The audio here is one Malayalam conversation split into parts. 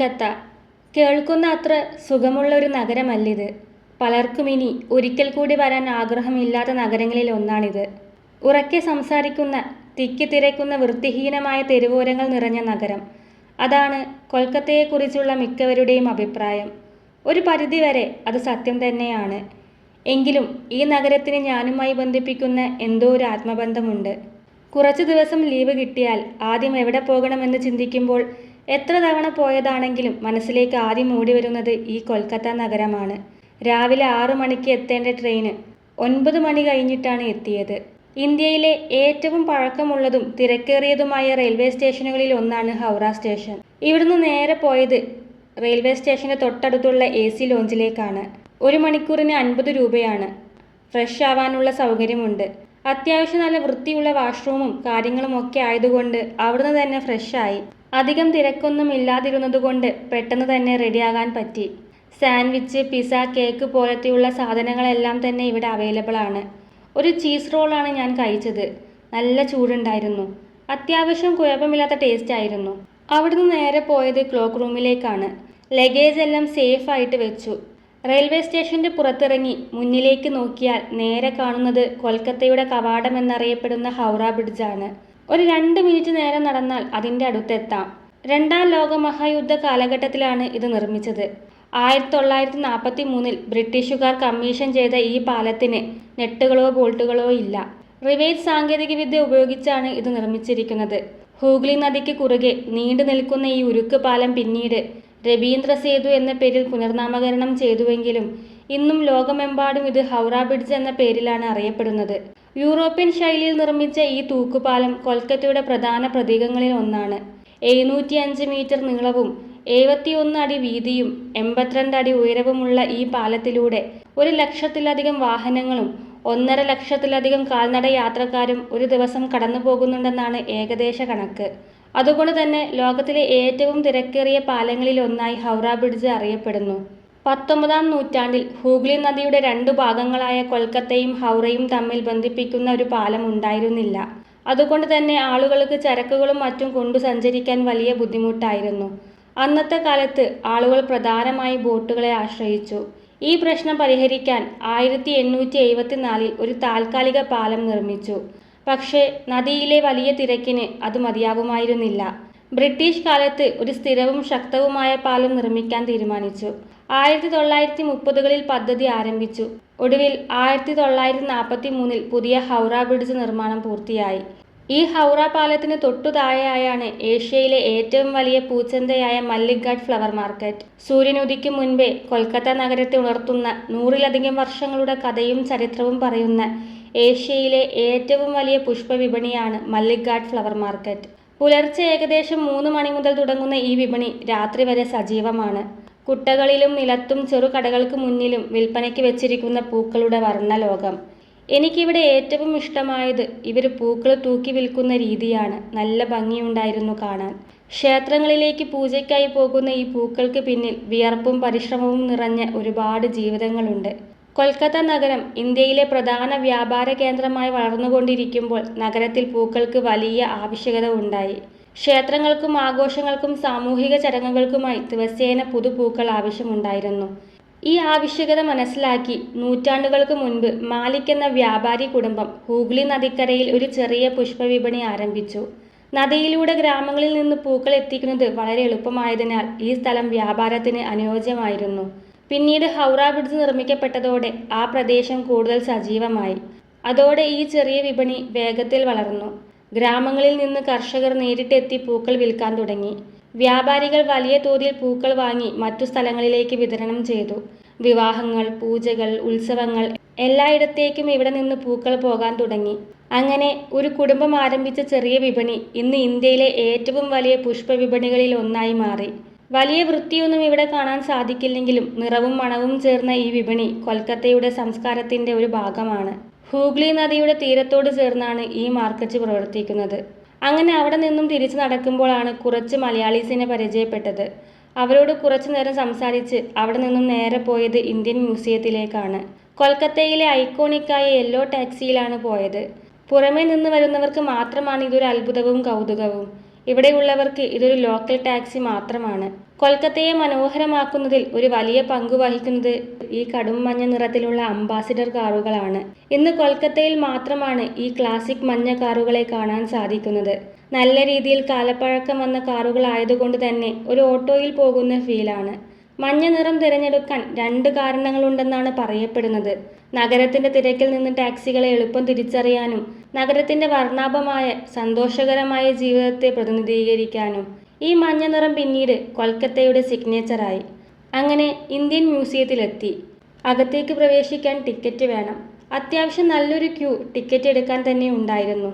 കൊൽക്കത്ത കേൾക്കുന്ന അത്ര സുഖമുള്ള ഒരു നഗരമല്ലിത്. പലർക്കും ഇനി ഒരിക്കൽ കൂടി വരാൻ ആഗ്രഹമില്ലാത്ത നഗരങ്ങളിൽ ഒന്നാണിത്. ഉറക്കെ സംസാരിക്കുന്ന, തിക്കിത്തിരക്കുന്ന, വൃത്തിഹീനമായ തെരുവോരങ്ങൾ നിറഞ്ഞ നഗരം. അതാണ് കൊൽക്കത്തയെക്കുറിച്ചുള്ള മിക്കവരുടെയും അഭിപ്രായം. ഒരു പരിധിവരെ അത് സത്യം തന്നെയാണ്. എങ്കിലും ഈ നഗരത്തിന് ഞാനുമായി ബന്ധിപ്പിക്കുന്ന എന്തോ ഒരു ആത്മബന്ധമുണ്ട്. കുറച്ചു ദിവസം ലീവ് കിട്ടിയാൽ ആദ്യം എവിടെ പോകണമെന്ന് ചിന്തിക്കുമ്പോൾ എത്ര തവണ പോയതാണെങ്കിലും മനസ്സിലേക്ക് ആദ്യം ഓടി വരുന്നത് ഈ കൊൽക്കത്ത നഗരമാണ്. രാവിലെ 6 മണിക്ക് എത്തേണ്ട ട്രെയിന് 9 മണി കഴിഞ്ഞിട്ടാണ് എത്തിയത്. ഇന്ത്യയിലെ ഏറ്റവും പഴക്കമുള്ളതും തിരക്കേറിയതുമായ റെയിൽവേ സ്റ്റേഷനുകളിൽ ഒന്നാണ് ഹൗറ സ്റ്റേഷൻ. ഇവിടുന്ന് നേരെ പോയത് റെയിൽവേ സ്റ്റേഷന്റെ തൊട്ടടുത്തുള്ള AC ലോഞ്ചിലേക്കാണ്. 1 മണിക്കൂറിന് 50 രൂപയാണ്. ഫ്രഷ് ആവാനുള്ള സൗകര്യമുണ്ട്. അത്യാവശ്യം നല്ല വൃത്തിയുള്ള വാഷ്റൂമും കാര്യങ്ങളും ഒക്കെ ആയതുകൊണ്ട് അവിടുന്ന് തന്നെ ഫ്രഷായി. അധികം തിരക്കൊന്നും ഇല്ലാതിരുന്നതുകൊണ്ട് പെട്ടെന്ന് തന്നെ റെഡിയാകാൻ പറ്റി. സാൻഡ്വിച്ച്, പിസ്സ, കേക്ക് പോലത്തെയുള്ള സാധനങ്ങളെല്ലാം തന്നെ ഇവിടെ അവൈലബിൾ ആണ്. ഒരു ചീസ് റോളാണ് ഞാൻ കഴിച്ചത്. നല്ല ചൂടുണ്ടായിരുന്നു. അത്യാവശ്യം കുഴപ്പമില്ലാത്ത ടേസ്റ്റ് ആയിരുന്നു. അവിടുന്ന് നേരെ പോയത് ക്ലോക്ക് റൂമിലേക്കാണ്. ലഗേജ് എല്ലാം സേഫ് ആയിട്ട് വെച്ചു. റെയിൽവേ സ്റ്റേഷന്റെ പുറത്തിറങ്ങി മുന്നിലേക്ക് നോക്കിയാൽ നേരെ കാണുന്നത് കൊൽക്കത്തയുടെ കവാടം എന്നറിയപ്പെടുന്ന ഹൗറ ബ്രിഡ്ജാണ്. ഒരു 2 മിനിറ്റ് നേരം നടന്നാൽ അതിൻ്റെ അടുത്തെത്താം. 2ാം ലോക മഹായുദ്ധ കാലഘട്ടത്തിലാണ് ഇത് നിർമ്മിച്ചത്. 1943 ബ്രിട്ടീഷുകാർ കമ്മീഷൻ ചെയ്ത ഈ പാലത്തിന് നെട്ടുകളോ ബോൾട്ടുകളോ ഇല്ല. റിവേറ്റ് സാങ്കേതികവിദ്യ ഉപയോഗിച്ചാണ് ഇത് നിർമ്മിച്ചിരിക്കുന്നത്. ഹൂഗ്ലി നദിക്ക് കുറുകെ നീണ്ടു നിൽക്കുന്ന ഈ ഉരുക്ക് പാലം പിന്നീട് രബീന്ദ്ര സേതു എന്ന പേരിൽ പുനർനാമകരണം ചെയ്തുവെങ്കിലും ഇന്നും ലോകമെമ്പാടും ഇത് ഹൗറ ബ്രിഡ്ജ് എന്ന പേരിലാണ് അറിയപ്പെടുന്നത്. യൂറോപ്യൻ ശൈലിയിൽ നിർമ്മിച്ച ഈ തൂക്കുപാലം കൊൽക്കത്തയുടെ പ്രധാന പ്രതീകങ്ങളിൽ ഒന്നാണ്. 705 മീറ്റർ നീളവും 71 അടി വീതിയും 82 അടി ഉയരവുമുള്ള ഈ പാലത്തിലൂടെ 1 ലക്ഷത്തിലധികം വാഹനങ്ങളും 1.5 ലക്ഷത്തിലധികം കാൽനട യാത്രക്കാരും ഒരു ദിവസം കടന്നു പോകുന്നുണ്ടെന്നാണ് ഏകദേശ കണക്ക്. അതുകൊണ്ട് തന്നെ ലോകത്തിലെ ഏറ്റവും തിരക്കേറിയ പാലങ്ങളിൽ ഒന്നായി ഹൗറ ബ്രിഡ്ജ് അറിയപ്പെടുന്നു. 19ാം നൂറ്റാണ്ടിൽ ഹൂഗ്ലി നദിയുടെ 2 ഭാഗങ്ങളായ കൊൽക്കത്തയും ഹൗറയും തമ്മിൽ ബന്ധിപ്പിക്കുന്ന ഒരു പാലം ഉണ്ടായിരുന്നില്ല. അതുകൊണ്ട് തന്നെ ആളുകൾക്ക് ചരക്കുകളും മറ്റും കൊണ്ടു സഞ്ചരിക്കാൻ വലിയ ബുദ്ധിമുട്ടായിരുന്നു. അന്നത്തെ കാലത്ത് ആളുകൾ പ്രധാനമായി ബോട്ടുകളെ ആശ്രയിച്ചു. ഈ പ്രശ്നം പരിഹരിക്കാൻ 1874 ഒരു താൽക്കാലിക പാലം നിർമ്മിച്ചു. പക്ഷേ നദിയിലെ വലിയ തിരക്കിന് അത് മതിയാവുമായിരുന്നില്ല. ബ്രിട്ടീഷ് കാലത്ത് ഒരു സ്ഥിരവും ശക്തവുമായ പാലം നിർമ്മിക്കാൻ തീരുമാനിച്ചു. 1930കളിൽ പദ്ധതി ആരംഭിച്ചു. ഒടുവിൽ 1943 പുതിയ ഹൗറ ബ്രിഡ്ജ് നിർമ്മാണം പൂർത്തിയായി. ഈ ഹൗറ പാലത്തിന് തൊട്ടു താഴെയായാണ് ഏഷ്യയിലെ ഏറ്റവും വലിയ പൂച്ചന്തയായ മല്ലിക് ഘാട്ട് ഫ്ലവർ മാർക്കറ്റ്. സൂര്യനുദിക്കും മുൻപേ കൊൽക്കത്ത നഗരത്തെ ഉണർത്തുന്ന 100-ലധികം വർഷങ്ങളുടെ കഥയും ചരിത്രവും പറയുന്ന ഏഷ്യയിലെ ഏറ്റവും വലിയ പുഷ്പവിപണിയാണ് മല്ലിക് ഘാട്ട് ഫ്ലവർ മാർക്കറ്റ്. പുലർച്ചെ ഏകദേശം 3 മണി മുതൽ തുടങ്ങുന്ന ഈ വിപണി രാത്രി വരെ സജീവമാണ്. കുട്ടകളിലും നിലത്തും ചെറുകടകൾക്ക് മുന്നിലും വിൽപ്പനയ്ക്ക് വെച്ചിരിക്കുന്ന പൂക്കളുടെ വർണ്ണലോകം. എനിക്കിവിടെ ഏറ്റവും ഇഷ്ടമായത് ഇവർ പൂക്കൾ തൂക്കി വിൽക്കുന്ന രീതിയാണ്. നല്ല ഭംഗിയുണ്ടായിരുന്നു കാണാൻ. ക്ഷേത്രങ്ങളിലേക്ക് പൂജയ്ക്കായി പോകുന്ന ഈ പൂക്കൾക്ക് പിന്നിൽ വിയർപ്പും പരിശ്രമവും നിറഞ്ഞ ഒരുപാട് ജീവിതങ്ങളുണ്ട്. കൊൽക്കത്ത നഗരം ഇന്ത്യയിലെ പ്രധാന വ്യാപാര കേന്ദ്രമായി വളർന്നുകൊണ്ടിരിക്കുമ്പോൾ നഗരത്തിൽ പൂക്കൾക്ക് വലിയ ആവശ്യകത ഉണ്ടായി. ക്ഷേത്രങ്ങൾക്കും ആഘോഷങ്ങൾക്കും സാമൂഹിക ചടങ്ങുകൾക്കുമായി ദിവസേന പുതുപൂക്കൾ ആവശ്യമുണ്ടായിരുന്നു. ഈ ആവശ്യകത മനസ്സിലാക്കി നൂറ്റാണ്ടുകൾക്ക് മുൻപ് മാലിക് എന്ന വ്യാപാരി കുടുംബം ഹൂഗ്ലി നദിക്കരയിൽ ഒരു ചെറിയ പുഷ്പവിപണി ആരംഭിച്ചു. നദിയിലൂടെ ഗ്രാമങ്ങളിൽ നിന്ന് പൂക്കൾ എത്തിക്കുന്നത് വളരെ എളുപ്പമായതിനാൽ ഈ സ്ഥലം വ്യാപാരത്തിന് അനുയോജ്യമായിരുന്നു. പിന്നീട് ഹൗറ ബ്രിഡ്ജ് നിർമ്മിക്കപ്പെട്ടതോടെ ആ പ്രദേശം കൂടുതൽ സജീവമായി. അതോടെ ഈ ചെറിയ വിപണി വേഗത്തിൽ വളർന്നു. ഗ്രാമങ്ങളിൽ നിന്ന് കർഷകർ നേരിട്ടെത്തി പൂക്കൾ വിൽക്കാൻ തുടങ്ങി. വ്യാപാരികൾ വലിയ തോതിൽ പൂക്കൾ വാങ്ങി മറ്റു സ്ഥലങ്ങളിലേക്ക് വിതരണം ചെയ്തു. വിവാഹങ്ങൾ, പൂജകൾ, ഉത്സവങ്ങൾ എല്ലായിടത്തേക്കും ഇവിടെ നിന്ന് പൂക്കൾ പോകാൻ തുടങ്ങി. അങ്ങനെ ഒരു കുടുംബം ആരംഭിച്ച ചെറിയ വിപണി ഇന്ന് ഇന്ത്യയിലെ ഏറ്റവും വലിയ പുഷ്പവിപണികളിൽ ഒന്നായി മാറി. വലിയ വൃത്തിയൊന്നും ഇവിടെ കാണാൻ സാധിക്കില്ലെങ്കിലും നിറവും മണവും ചേർന്ന ഈ വിപണി കൊൽക്കത്തയുടെ സംസ്കാരത്തിന്റെ ഒരു ഭാഗമാണ്. ഹൂഗ്ലി നദിയുടെ തീരത്തോട് ചേർന്നാണ് ഈ മാർക്കറ്റ് പ്രവർത്തിക്കുന്നത്. അങ്ങനെ അവിടെ നിന്നും തിരിച്ചു നടക്കുമ്പോഴാണ് കുറച്ച് മലയാളീസിനെ പരിചയപ്പെട്ടത്. അവരോട് കുറച്ചു നേരം സംസാരിച്ച് അവിടെ നിന്നും നേരെ പോയത് ഇന്ത്യൻ മ്യൂസിയത്തിലേക്കാണ്. കൊൽക്കത്തയിലെ ഐക്കോണിക്കായ യെല്ലോ ടാക്സിയിലാണ് പോയത്. പുറമേ നിന്ന് വരുന്നവർക്ക് മാത്രമാണ് ഇതൊരു അത്ഭുതവും കൗതുകവും. ഇവിടെയുള്ളവർക്ക് ഇതൊരു ലോക്കൽ ടാക്സി മാത്രമാണ്. കൊൽക്കത്തയെ മനോഹരമാക്കുന്നതിൽ ഒരു വലിയ പങ്ക് വഹിക്കുന്നത് ഈ കടും മഞ്ഞ നിറത്തിലുള്ള അംബാസിഡർ കാറുകളാണ്. ഇന്ന് കൊൽക്കത്തയിൽ മാത്രമാണ് ഈ ക്ലാസിക് മഞ്ഞ കാറുകളെ കാണാൻ സാധിക്കുന്നത്. നല്ല രീതിയിൽ കാലപ്പഴക്കം വന്ന കാറുകളായതുകൊണ്ട് തന്നെ ഒരു ഓട്ടോയിൽ പോകുന്ന ഫീലാണ്. മഞ്ഞ നിറം തിരഞ്ഞെടുക്കാൻ 2 കാരണങ്ങളുണ്ടെന്നാണ് പറയപ്പെടുന്നത്. നഗരത്തിന്റെ തിരക്കിൽ നിന്ന് ടാക്സികളെ എളുപ്പം തിരിച്ചറിയാനും നഗരത്തിന്റെ വർണ്ണാഭമായ സന്തോഷകരമായ ജീവിതത്തെ പ്രതിനിധീകരിക്കാനും. ഈ മഞ്ഞ നിറം പിന്നീട് കൊൽക്കത്തയുടെ സിഗ്നേച്ചറായി. അങ്ങനെ ഇന്ത്യൻ മ്യൂസിയത്തിലെത്തി. അകത്തേക്ക് പ്രവേശിക്കാൻ ടിക്കറ്റ് വേണം. അത്യാവശ്യം നല്ലൊരു ക്യൂ ടിക്കറ്റ് എടുക്കാൻ തന്നെ ഉണ്ടായിരുന്നു.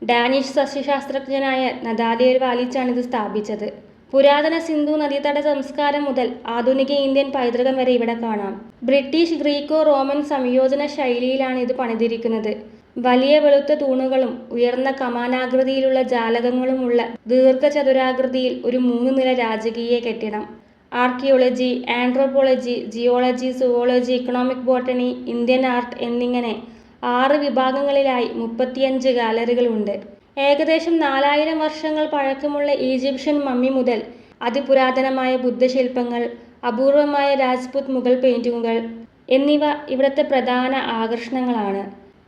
ഡാനിഷ് സസ്യശാസ്ത്രജ്ഞനായ നതാലിയൽ വാലിച്ചാണ് ഇത് സ്ഥാപിച്ചത്. പുരാതന സിന്ധു നദീതട സംസ്കാരം മുതൽ ആധുനിക ഇന്ത്യൻ പൈതൃകം വരെ ഇവിടെ കാണാം. ബ്രിട്ടീഷ് ഗ്രീക്കോ റോമൻ സംയോജന ശൈലിയിലാണ് ഇത് പണിതിരിക്കുന്നത്. വലിയ വെളുത്ത തൂണുകളും ഉയർന്ന കമാനാകൃതിയിലുള്ള ജാലകങ്ങളുമുള്ള ദീർഘചതുരാകൃതിയിൽ ഒരു 3 നില രാജകീയ കെട്ടിടം. Archaeology, anthropology, geology, zoology, economic botany, Indian art എന്നിങ്ങനെ 6 വിഭാഗങ്ങളിലായി 35 ഗാലറികളുണ്ട്. ഏകദേശം 4000 വർഷങ്ങൾ പഴക്കമുള്ള ഈജിപ്ഷ്യൻ മമ്മി മുതൽ അതിപുരാതനമായ ബുദ്ധശില്പങ്ങൾ, അപൂർവമായ രാജ്പുത് മുഗൾ പെയിന്റിങ്ങുകൾ എന്നിവ ഇവിടുത്തെ പ്രധാന ആകർഷണങ്ങളാണ്.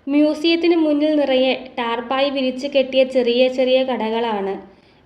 മ്യൂസിയത്തിന് മുന്നിൽ നിറയെ ടാർപ്പായി വിരിച്ച് കെട്ടിയ ചെറിയ ചെറിയ കടകളാണ്.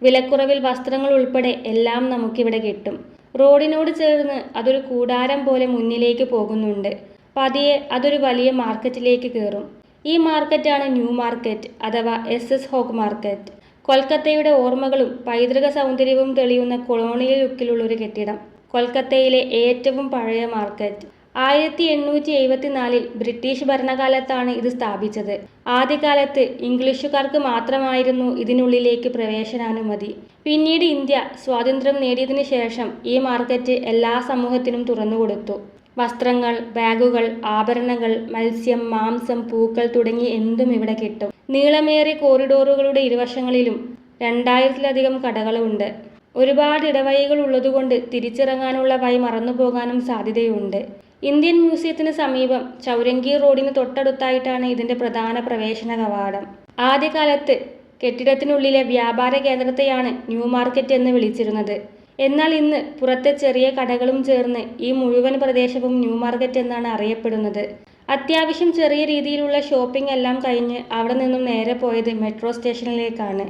വിലക്കുറവിൽ വസ്ത്രങ്ങൾ ഉൾപ്പെടെ എല്ലാം നമുക്കിവിടെ കിട്ടും. റോഡിനോട് ചേർന്ന് അതൊരു കൂടാരം പോലെ മുന്നിലേക്ക് പോകുന്നുണ്ട്. പതിയെ അതൊരു വലിയ മാർക്കറ്റിലേക്ക് കയറും. ഈ മാർക്കറ്റാണ് ന്യൂ മാർക്കറ്റ് അഥവാ SS ഹോഗ് മാർക്കറ്റ്. കൊൽക്കത്തയുടെ ഓർമ്മകളും പൈതൃക സൗന്ദര്യവും തെളിയുന്ന കൊളോണിയൽ ലുക്കിലുള്ള ഒരു കെട്ടിടം. കൊൽക്കത്തയിലെ ഏറ്റവും പഴയ മാർക്കറ്റ്. 1874 ബ്രിട്ടീഷ് ഭരണകാലത്താണ് ഇത് സ്ഥാപിച്ചത്. ആദ്യകാലത്ത് ഇംഗ്ലീഷുകാർക്ക് മാത്രമായിരുന്നു ഇതിനുള്ളിലേക്ക് പ്രവേശനാനുമതി. പിന്നീട് ഇന്ത്യ സ്വാതന്ത്ര്യം നേടിയതിനു ശേഷം ഈ മാർക്കറ്റ് എല്ലാ സമൂഹത്തിനും തുറന്നുകൊടുത്തു. വസ്ത്രങ്ങൾ, ബാഗുകൾ, ആഭരണങ്ങൾ, മത്സ്യം, മാംസം, പൂക്കൾ തുടങ്ങി എന്തും ഇവിടെ കിട്ടും. നീളമേറിയ കോറിഡോറുകളുടെ ഇരുവശങ്ങളിലും 2000-ലധികം കടകളുണ്ട്. ഒരുപാട് ഇടവഴികൾ ഉള്ളതുകൊണ്ട് തിരിച്ചിറങ്ങാനുള്ള വഴി മറന്നുപോകാനും സാധ്യതയുണ്ട്. ഇന്ത്യൻ മ്യൂസിയത്തിന് സമീപം ചൗരംഗി റോഡിന് തൊട്ടടുത്തായിട്ടാണ് ഇതിന്റെ പ്രധാന പ്രവേശന കവാടം. ആദ്യകാലത്ത് കെട്ടിടത്തിനുള്ളിലെ വ്യാപാര കേന്ദ്രത്തെയാണ് ന്യൂ മാർക്കറ്റ് എന്ന് വിളിച്ചിരുന്നത്. എന്നാൽ ഇന്ന് പുറത്തെ ചെറിയ കടകളും ചേർന്ന് ഈ മുഴുവൻ പ്രദേശവും ന്യൂ മാർക്കറ്റ് എന്നാണ് അറിയപ്പെടുന്നത്. അത്യാവശ്യം ചെറിയ രീതിയിലുള്ള ഷോപ്പിംഗ് എല്ലാം കഴിഞ്ഞ് അവിടെ നിന്നും നേരെ പോയത് മെട്രോ സ്റ്റേഷനിലേക്കാണ്.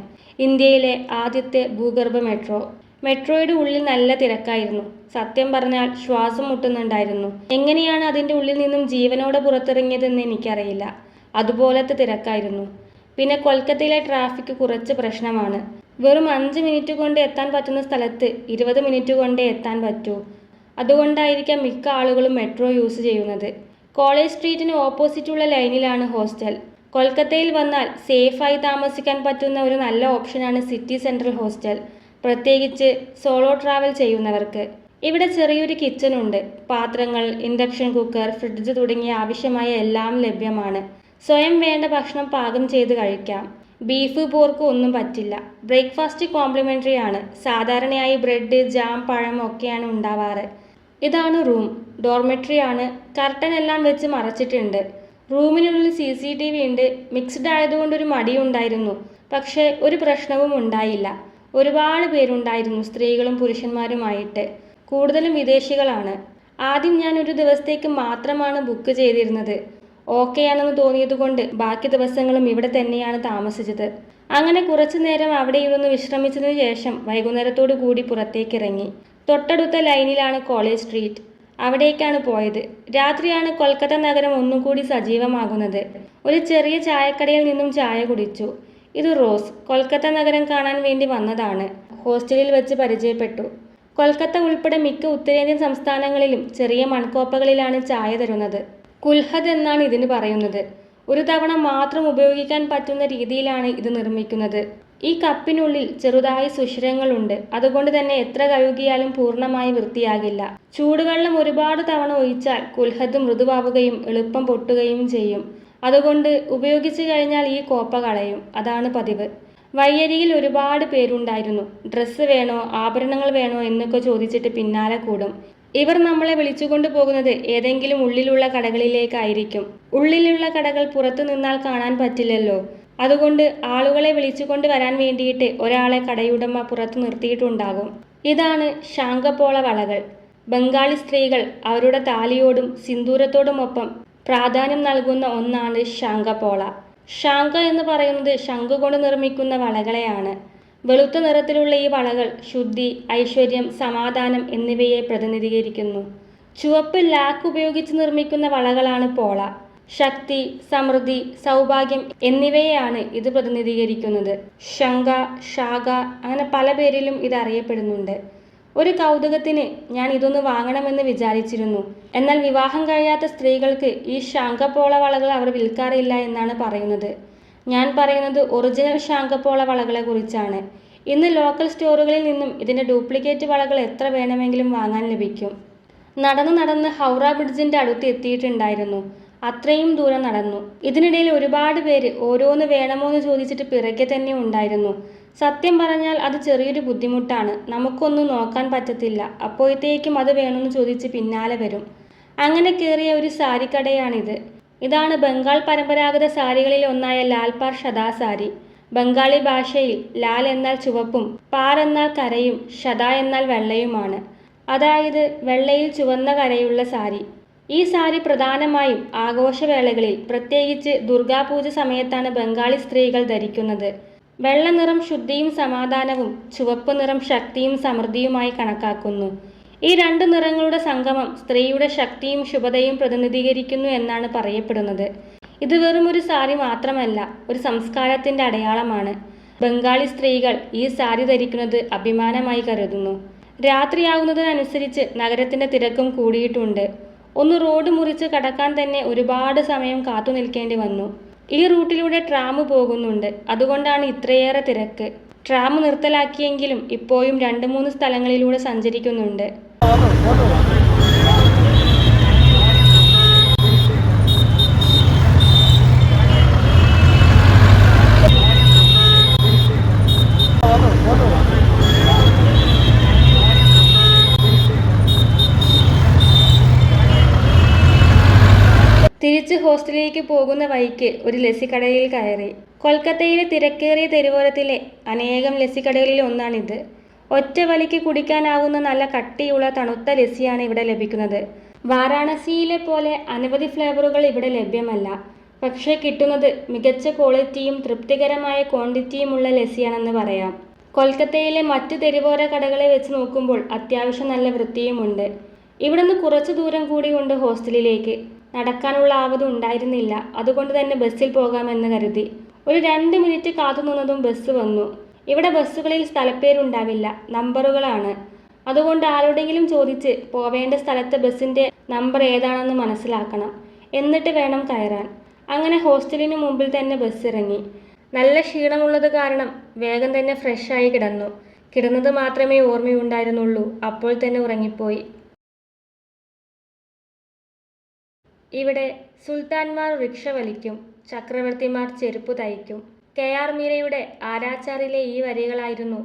ഇന്ത്യയിലെ ആദ്യത്തെ ഭൂഗർഭ മെട്രോ. മെട്രോയുടെ ഉള്ളിൽ നല്ല തിരക്കായിരുന്നു. സത്യം പറഞ്ഞാൽ ശ്വാസം മുട്ടുന്നുണ്ടായിരുന്നു. എങ്ങനെയാണ് അതിൻ്റെ ഉള്ളിൽ നിന്നും ജീവനോടെ പുറത്തിറങ്ങിയതെന്ന് എനിക്കറിയില്ല. അതുപോലത്തെ തിരക്കായിരുന്നു. പിന്നെ കൊൽക്കത്തയിലെ ട്രാഫിക് കുറച്ച് പ്രശ്നമാണ്. വെറും 5 മിനിറ്റ് കൊണ്ട് എത്താൻ പറ്റുന്ന സ്ഥലത്ത് 20 മിനിറ്റ് കൊണ്ടേ എത്താൻ പറ്റൂ. അതുകൊണ്ടായിരിക്കാം മിക്ക ആളുകളും മെട്രോ യൂസ് ചെയ്യുന്നത്. കോളേജ് സ്ട്രീറ്റിന് ഓപ്പോസിറ്റുള്ള ലൈനിലാണ് ഹോസ്റ്റൽ. കൊൽക്കത്തയിൽ വന്നാൽ സേഫായി താമസിക്കാൻ പറ്റുന്ന ഒരു നല്ല ഓപ്ഷനാണ് സിറ്റി സെൻട്രൽ ഹോസ്റ്റൽ, പ്രത്യേകിച്ച് സോളോ ട്രാവൽ ചെയ്യുന്നവർക്ക്. ഇവിടെ ചെറിയൊരു കിച്ചൺ ഉണ്ട്. പാത്രങ്ങൾ, ഇൻഡക്ഷൻ കുക്കർ, ഫ്രിഡ്ജ് തുടങ്ങിയ ആവശ്യമായ എല്ലാം ലഭ്യമാണ്. സ്വയം വേണ്ട ഭക്ഷണം പാകം ചെയ്ത് കഴിക്കാം. ബീഫ്, പോർക്ക് ഒന്നും പറ്റില്ല. ബ്രേക്ക്ഫാസ്റ്റ് കോംപ്ലിമെൻ്ററി ആണ്. സാധാരണയായി ബ്രെഡ്, ജാം, പഴം ഒക്കെയാണ് ഉണ്ടാവാറ്. ഇതാണ് റൂം. ഡോർമെട്രി ആണ്. കർട്ടൻ എല്ലാം വെച്ച് മറച്ചിട്ടുണ്ട്. റൂമിനുള്ളിൽ CCTV ഉണ്ട്. മിക്സ്ഡ് ആയതുകൊണ്ടൊരു മടിയുണ്ടായിരുന്നു. പക്ഷേ ഒരു പ്രശ്നവും ഉണ്ടായില്ല. ഒരുപാട് പേരുണ്ടായിരുന്നു, സ്ത്രീകളും പുരുഷന്മാരുമായിട്ട്. കൂടുതലും വിദേശികളാണ്. ആദ്യം ഞാൻ ഒരു ദിവസത്തേക്ക് മാത്രമാണ് ബുക്ക് ചെയ്തിരുന്നത്. ഓക്കെയാണെന്ന് തോന്നിയതുകൊണ്ട് ബാക്കി ദിവസങ്ങളും ഇവിടെ തന്നെയാണ് താമസിച്ചത്. അങ്ങനെ കുറച്ചു നേരം അവിടെ ഇരുന്ന് വിശ്രമിച്ചതിന് ശേഷം വൈകുന്നേരത്തോടു കൂടി പുറത്തേക്കിറങ്ങി. തൊട്ടടുത്ത ലൈനിലാണ് കോളേജ് സ്ട്രീറ്റ്. അവിടേക്കാണ് പോയത്. രാത്രിയാണ് കൊൽക്കത്ത നഗരം ഒന്നുകൂടി സജീവമാകുന്നത്. ഒരു ചെറിയ ചായക്കടയിൽ നിന്നും ചായ കുടിച്ചു. ഇത് റോസ്. കൊൽക്കത്ത നഗരം കാണാൻ വേണ്ടി വന്നതാണ്. ഹോസ്റ്റലിൽ വെച്ച് പരിചയപ്പെട്ടു. കൊൽക്കത്ത ഉൾപ്പെടെ മിക്ക ഉത്തരേന്ത്യൻ സംസ്ഥാനങ്ങളിലും ചെറിയ മൺകോപ്പകളിലാണ് ചായ തരുന്നത്. കുൽഹദ് എന്നാണ് ഇതിന് പറയുന്നത്. ഒരു തവണ മാത്രം ഉപയോഗിക്കാൻ പറ്റുന്ന രീതിയിലാണ് ഇത് നിർമ്മിക്കുന്നത്. ഈ കപ്പിനുള്ളിൽ ചെറുതായി സുഷിരങ്ങളുണ്ട്. അതുകൊണ്ട് തന്നെ എത്ര കഴുകിയാലും പൂർണ്ണമായി വൃത്തിയാകില്ല. ചൂടുവെള്ളം ഒരുപാട് തവണ ഒഴിച്ചാൽ കുൽഹദ് മൃദുവാവുകയും എളുപ്പം പൊട്ടുകയും ചെയ്യും. അതുകൊണ്ട് ഉപയോഗിച്ചു കഴിഞ്ഞാൽ ഈ കോപ്പ കളയും. അതാണ് പതിവ്. വഴിയരികിൽ ഒരുപാട് പേരുണ്ടായിരുന്നു. ഡ്രസ്സ് വേണോ, ആഭരണങ്ങൾ വേണോ എന്നൊക്കെ ചോദിച്ചിട്ട് പിന്നാലെ കൂടും. ഇവർ നമ്മളെ വിളിച്ചുകൊണ്ട് പോകുന്നത് ഏതെങ്കിലും ഉള്ളിലുള്ള കടകളിലേക്കായിരിക്കും. ഉള്ളിലുള്ള കടകൾ പുറത്തു നിന്നാൽ കാണാൻ പറ്റില്ലല്ലോ. അതുകൊണ്ട് ആളുകളെ വിളിച്ചുകൊണ്ട് വരാൻ വേണ്ടിയിട്ട് ഒരാളെ കടയുടമ പുറത്ത് നിർത്തിയിട്ടുണ്ടാകും. ഇതാണ് ശാങ്കപോള വളകൾ. ബംഗാളി സ്ത്രീകൾ അവരുടെ താലിയോടും സിന്ദൂരത്തോടുമൊപ്പം പ്രാധാന്യം നൽകുന്ന ഒന്നാണ് ശാങ്കപോള. ശാങ്ക എന്ന് പറയുന്നത് ശംഖ് കൊണ്ട് നിർമ്മിക്കുന്ന വളകളെയാണ്. വെളുത്ത നിറത്തിലുള്ള ഈ വളകൾ ശുദ്ധി, ഐശ്വര്യം, സമാധാനം എന്നിവയെ പ്രതിനിധീകരിക്കുന്നു. ചുവപ്പ് ലാക്ക് ഉപയോഗിച്ച് നിർമ്മിക്കുന്ന വളകളാണ് പോള. ശക്തി, സമൃദ്ധി, സൗഭാഗ്യം എന്നിവയെയാണ് ഇത് പ്രതിനിധീകരിക്കുന്നത്. ശങ്ക, ശാഖ അങ്ങനെ പല പേരിലും ഇത് അറിയപ്പെടുന്നുണ്ട്. ഒരു കൗതുകത്തിന് ഞാൻ ഇതൊന്ന് വാങ്ങണമെന്ന് വിചാരിച്ചിരുന്നു. എന്നാൽ വിവാഹം കഴിയാത്ത സ്ത്രീകൾക്ക് ഈ ശാങ്കപോള വളകൾ അവർ വിൽക്കാറില്ല എന്നാണ് പറയുന്നത്. ഞാൻ പറയുന്നത് ഒറിജിനൽ ശാങ്കപോള വളകളെ കുറിച്ചാണ്. ഇന്ന് ലോക്കൽ സ്റ്റോറുകളിൽ നിന്നും ഇതിൻ്റെ ഡ്യൂപ്ലിക്കേറ്റ് വളകൾ എത്ര വേണമെങ്കിലും വാങ്ങാൻ ലഭിക്കും. നടന്ന് ഹൗറ ബ്രിഡ്ജിൻ്റെ അടുത്ത് എത്തിയിട്ടുണ്ടായിരുന്നു. അത്രയും ദൂരം നടന്നു. ഇതിനിടയിൽ ഒരുപാട് പേര് ഓരോന്ന് വേണമോ എന്ന് ചോദിച്ചിട്ട് പിറകെ തന്നെ ഉണ്ടായിരുന്നു. സത്യം പറഞ്ഞാൽ അത് ചെറിയൊരു ബുദ്ധിമുട്ടാണ്. നമുക്കൊന്നും നോക്കാൻ പറ്റത്തില്ല. അപ്പോഴത്തേക്കും അത് വേണമെന്ന് ചോദിച്ച് പിന്നാലെ വരും. അങ്ങനെ കയറിയ ഒരു സാരിക്കടയാണിത്. ഇതാണ് ബംഗാൾ പരമ്പരാഗത സാരികളിൽ ഒന്നായ ലാൽപാർ ഷദാ സാരി. ബംഗാളി ഭാഷയിൽ ലാൽ എന്നാൽ ചുവപ്പും പാർ എന്നാൽ കരയും ഷദാ എന്നാൽ വെള്ളയുമാണ്. അതായത് വെള്ളയിൽ ചുവന്ന കരയുള്ള സാരി. ഈ സാരി പ്രധാനമായും ആഘോഷവേളകളിൽ, പ്രത്യേകിച്ച് ദുർഗാപൂജ സമയത്താണ് ബംഗാളി സ്ത്രീകൾ ധരിക്കുന്നത്. വെള്ള നിറം ശുദ്ധിയും സമാധാനവും, ചുവപ്പ് നിറം ശക്തിയും സമൃദ്ധിയുമായി കണക്കാക്കുന്നു. ഈ രണ്ട് നിറങ്ങളുടെ സംഗമം സ്ത്രീയുടെ ശക്തിയും ശുഭതയും പ്രതിനിധീകരിക്കുന്നു എന്നാണ് പറയപ്പെടുന്നത്. ഇത് വെറും ഒരു സാരി മാത്രമല്ല, ഒരു സംസ്കാരത്തിൻ്റെ അടയാളമാണ്. ബംഗാളി സ്ത്രീകൾ ഈ സാരി ധരിക്കുന്നത് അഭിമാനമായി കരുതുന്നു. രാത്രിയാവുന്നതിനനുസരിച്ച് നഗരത്തിൻ്റെ തിരക്കും കൂടിയിട്ടുണ്ട്. ഒന്ന് റോഡ് മുറിച്ച് കടക്കാൻ തന്നെ ഒരുപാട് സമയം കാത്തു നിൽക്കേണ്ടി വന്നു. ഈ റൂട്ടിലൂടെ ട്രാം പോകുന്നുണ്ട്. അതുകൊണ്ടാണ് ഇത്രയേറെ തിരക്ക്. ട്രാം നിർത്തലാക്കിയെങ്കിലും ഇപ്പോഴും 2-3 സ്ഥലങ്ങളിലൂടെ സഞ്ചരിക്കുന്നുണ്ട്. തിരിച്ച് ഹോസ്റ്റലിലേക്ക് പോകുന്ന വഴിക്ക് ഒരു ലസ്സിക്കടയിൽ കയറി. കൊൽക്കത്തയിലെ തിരക്കേറിയ തെരുവോരത്തിലെ അനേകം ലസ്സിക്കടകളിൽ ഒന്നാണിത്. ഒറ്റ വലിക്ക് കുടിക്കാനാവുന്ന നല്ല കട്ടിയുള്ള തണുത്ത ലസ്സിയാണ് ഇവിടെ ലഭിക്കുന്നത്. വാരാണസിയിലെ പോലെ അനവധി ഫ്ലേവറുകൾ ഇവിടെ ലഭ്യമല്ല. പക്ഷേ കിട്ടുന്നത് മികച്ച ക്വാളിറ്റിയും തൃപ്തികരമായ ക്വാണ്ടിറ്റിയുമുള്ള ലസ്സിയാണെന്ന് പറയാം. കൊൽക്കത്തയിലെ മറ്റ് തെരുവോര കടകളെ വെച്ച് നോക്കുമ്പോൾ അത്യാവശ്യം നല്ല വൃത്തിയുമുണ്ട്. ഇവിടുന്ന് കുറച്ച് ദൂരം കൂടിയുണ്ട് ഹോസ്റ്റലിലേക്ക്. നടക്കാനുള്ള ആവതും ഉണ്ടായിരുന്നില്ല. അതുകൊണ്ട് തന്നെ ബസ്സിൽ പോകാമെന്ന് കരുതി. ഒരു 2 മിനിറ്റ് കാത്തുനിന്നതും ബസ് വന്നു. ഇവിടെ ബസ്സുകളിൽ സ്ഥലപ്പേരുണ്ടാവില്ല, നമ്പറുകളാണ്. അതുകൊണ്ട് ആരോടെങ്കിലും ചോദിച്ച് പോവേണ്ട സ്ഥലത്തെ ബസ്സിൻ്റെ നമ്പർ ഏതാണെന്ന് മനസ്സിലാക്കണം. എന്നിട്ട് വേണം കയറാൻ. അങ്ങനെ ഹോസ്റ്റലിന് മുമ്പിൽ തന്നെ ബസ് ഇറങ്ങി. നല്ല ക്ഷീണമുള്ളത് കാരണം വേഗം തന്നെ ഫ്രഷായി കിടന്നു. കിടന്നത് മാത്രമേ ഓർമ്മയുണ്ടായിരുന്നുള്ളൂ. അപ്പോൾ തന്നെ ഉറങ്ങിപ്പോയി. ഇവിടെ സുൽത്താൻമാർ റിക്ഷ വലിക്കും, ചക്രവർത്തിമാർ ചെരുപ്പ് തയ്ക്കും. KR മീരയുടെ ആരാച്ചാറിലെ ഈ വരികളായിരുന്നു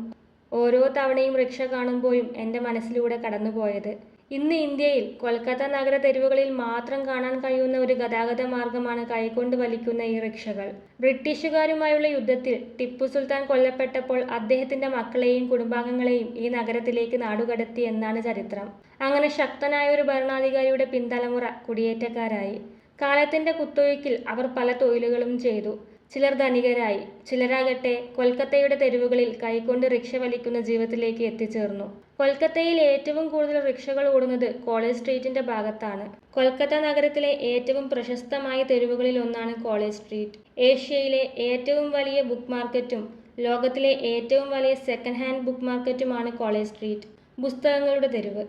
ഓരോ തവണയും റിക്ഷ കാണുമ്പോഴും എൻ്റെ മനസ്സിലൂടെ കടന്നുപോയത്. ഇന്ന് ഇന്ത്യയിൽ കൊൽക്കത്ത നഗര തെരുവുകളിൽ മാത്രം കാണാൻ കഴിയുന്ന ഒരു ഗതാഗത മാർഗമാണ് കൈകൊണ്ട് വലിക്കുന്ന ഈ റിക്ഷകൾ. ബ്രിട്ടീഷുകാരുമായുള്ള യുദ്ധത്തിൽ ടിപ്പു സുൽത്താൻ കൊല്ലപ്പെട്ടപ്പോൾ അദ്ദേഹത്തിൻ്റെ മക്കളെയും കുടുംബാംഗങ്ങളെയും ഈ നഗരത്തിലേക്ക് നാടുകടത്തി എന്നാണ് ചരിത്രം. അങ്ങനെ ശക്തനായ ഒരു ഭരണാധികാരിയുടെ പിൻതലമുറ കുടിയേറ്റക്കാരായി. കാലത്തിൻ്റെ കുത്തൊഴുക്കിൽ അവർ പല തൊഴിലുകളും ചെയ്തു. ചിലർ ധനികരായി, ചിലരാകട്ടെ കൊൽക്കത്തയുടെ തെരുവുകളിൽ കൈകൊണ്ട് റിക്ഷ വലിക്കുന്ന ജീവിതത്തിലേക്ക് എത്തിച്ചേർന്നു. കൊൽക്കത്തയിൽ ഏറ്റവും കൂടുതൽ റിക്ഷകൾ ഓടുന്നത് കോളേജ് സ്ട്രീറ്റിന്റെ ഭാഗത്താണ്. കൊൽക്കത്ത നഗരത്തിലെ ഏറ്റവും പ്രശസ്തമായ തെരുവുകളിൽ ഒന്നാണ് കോളേജ് സ്ട്രീറ്റ്. ഏഷ്യയിലെ ഏറ്റവും വലിയ ബുക്ക് മാർക്കറ്റും ലോകത്തിലെ ഏറ്റവും വലിയ സെക്കൻഡ് ഹാൻഡ് ബുക്ക് മാർക്കറ്റുമാണ് കോളേജ് സ്ട്രീറ്റ്. പുസ്തകങ്ങളുടെ തെരുവ്.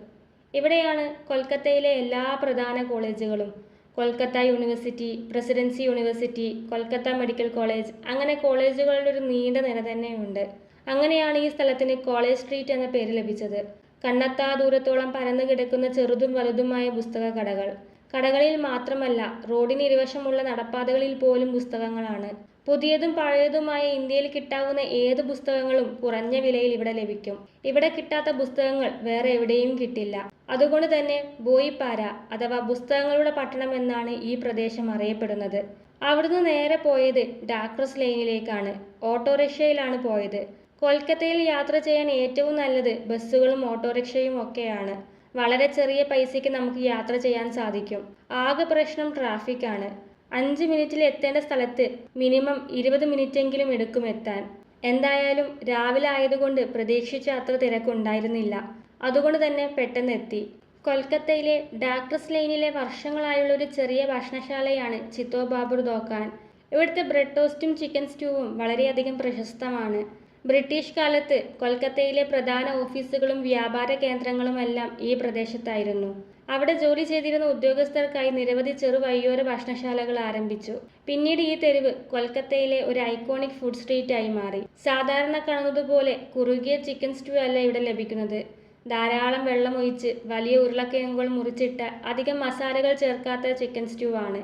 ഇവിടെയാണ് കൊൽക്കത്തയിലെ എല്ലാ പ്രധാന കോളേജുകളും. Kolkata University, Presidency University, Kolkata Medical College, അങ്ങനെ കോളേജുകളുടെ ഒരു നീണ്ട നിര തന്നെയുണ്ട്. അങ്ങനെയാണ് ഈ സ്ഥലത്തിന് കോളേജ് സ്ട്രീറ്റ് എന്ന പേര് ലഭിച്ചത്. കണ്ണെത്താ ദൂരത്തോളം പരന്നു കിടക്കുന്ന ചെറുതും വലുതുമായ പുസ്തക കടകൾ. കടകളിൽ മാത്രമല്ല, റോഡിന് ഇരുവശമുള്ള നടപ്പാതകളിൽ പോലും പുസ്തകങ്ങളാണ്. പുതിയതും പഴയതുമായ ഇന്ത്യയിൽ കിട്ടാവുന്ന ഏത് പുസ്തകങ്ങളും കുറഞ്ഞ വിലയിൽ ഇവിടെ ലഭിക്കും. ഇവിടെ കിട്ടാത്ത പുസ്തകങ്ങൾ വേറെ എവിടെയും കിട്ടില്ല. അതുകൊണ്ട് തന്നെ ബോയിപ്പാര അഥവാ പുസ്തകങ്ങളുടെ പട്ടണം എന്നാണ് ഈ പ്രദേശം അറിയപ്പെടുന്നത്. അവിടുന്ന് നേരെ പോയത് ഡാക്രസ് ലൈനിലേക്കാണ്. ഓട്ടോറിക്ഷയിലാണ് പോയത്. കൊൽക്കത്തയിൽ യാത്ര ചെയ്യാൻ ഏറ്റവും നല്ലത് ബസ്സുകളും ഓട്ടോറിക്ഷയും ഒക്കെയാണ്. വളരെ ചെറിയ പൈസയ്ക്ക് നമുക്ക് യാത്ര ചെയ്യാൻ സാധിക്കും. ആകെ പ്രശ്നം ട്രാഫിക്കാണ്. 5 മിനിറ്റിൽ എത്തേണ്ട സ്ഥലത്ത് മിനിമം 20 മിനിറ്റെങ്കിലും എടുക്കും എത്താൻ. എന്തായാലും രാവിലെ ആയതുകൊണ്ട് പ്രതീക്ഷിച്ച അത്ര തിരക്കുണ്ടായിരുന്നില്ല. അതുകൊണ്ട് തന്നെ പെട്ടെന്ന് എത്തി. കൊൽക്കത്തയിലെ ഡാക്ടർസ് ലൈനിലെ വർഷങ്ങളായുള്ള ഒരു ചെറിയ ഭക്ഷണശാലയാണ് ചിത്തോ ബാബുർ ദോക്കാൻ. ഇവിടുത്തെ ബ്രെഡ് ടോസ്റ്റും ചിക്കൻ സ്റ്റൂവും വളരെയധികം പ്രശസ്തമാണ്. ബ്രിട്ടീഷ് കാലത്ത് കൊൽക്കത്തയിലെ പ്രധാന ഓഫീസുകളും വ്യാപാര കേന്ദ്രങ്ങളുമെല്ലാം ഈ പ്രദേശത്തായിരുന്നു. അവിടെ ജോലി ചെയ്തിരുന്ന ഉദ്യോഗസ്ഥർക്കായി നിരവധി ചെറുവഴിയോര ഭക്ഷണശാലകൾ ആരംഭിച്ചു. പിന്നീട് ഈ തെരുവ് കൊൽക്കത്തയിലെ ഒരു ഐക്കോണിക് ഫുഡ് സ്ട്രീറ്റായി മാറി. സാധാരണ കാണുന്നതുപോലെ കുറുകിയ ചിക്കൻ സ്റ്റൂ അല്ല ഇവിടെ ലഭിക്കുന്നത്. ധാരാളം വെള്ളമൊഴിച്ച് വലിയ ഉരുളക്കിഴങ്ങുകൾ മുറിച്ചിട്ട് അധികം മസാലകൾ ചേർക്കാത്ത ചിക്കൻ സ്റ്റൂ ആണ്.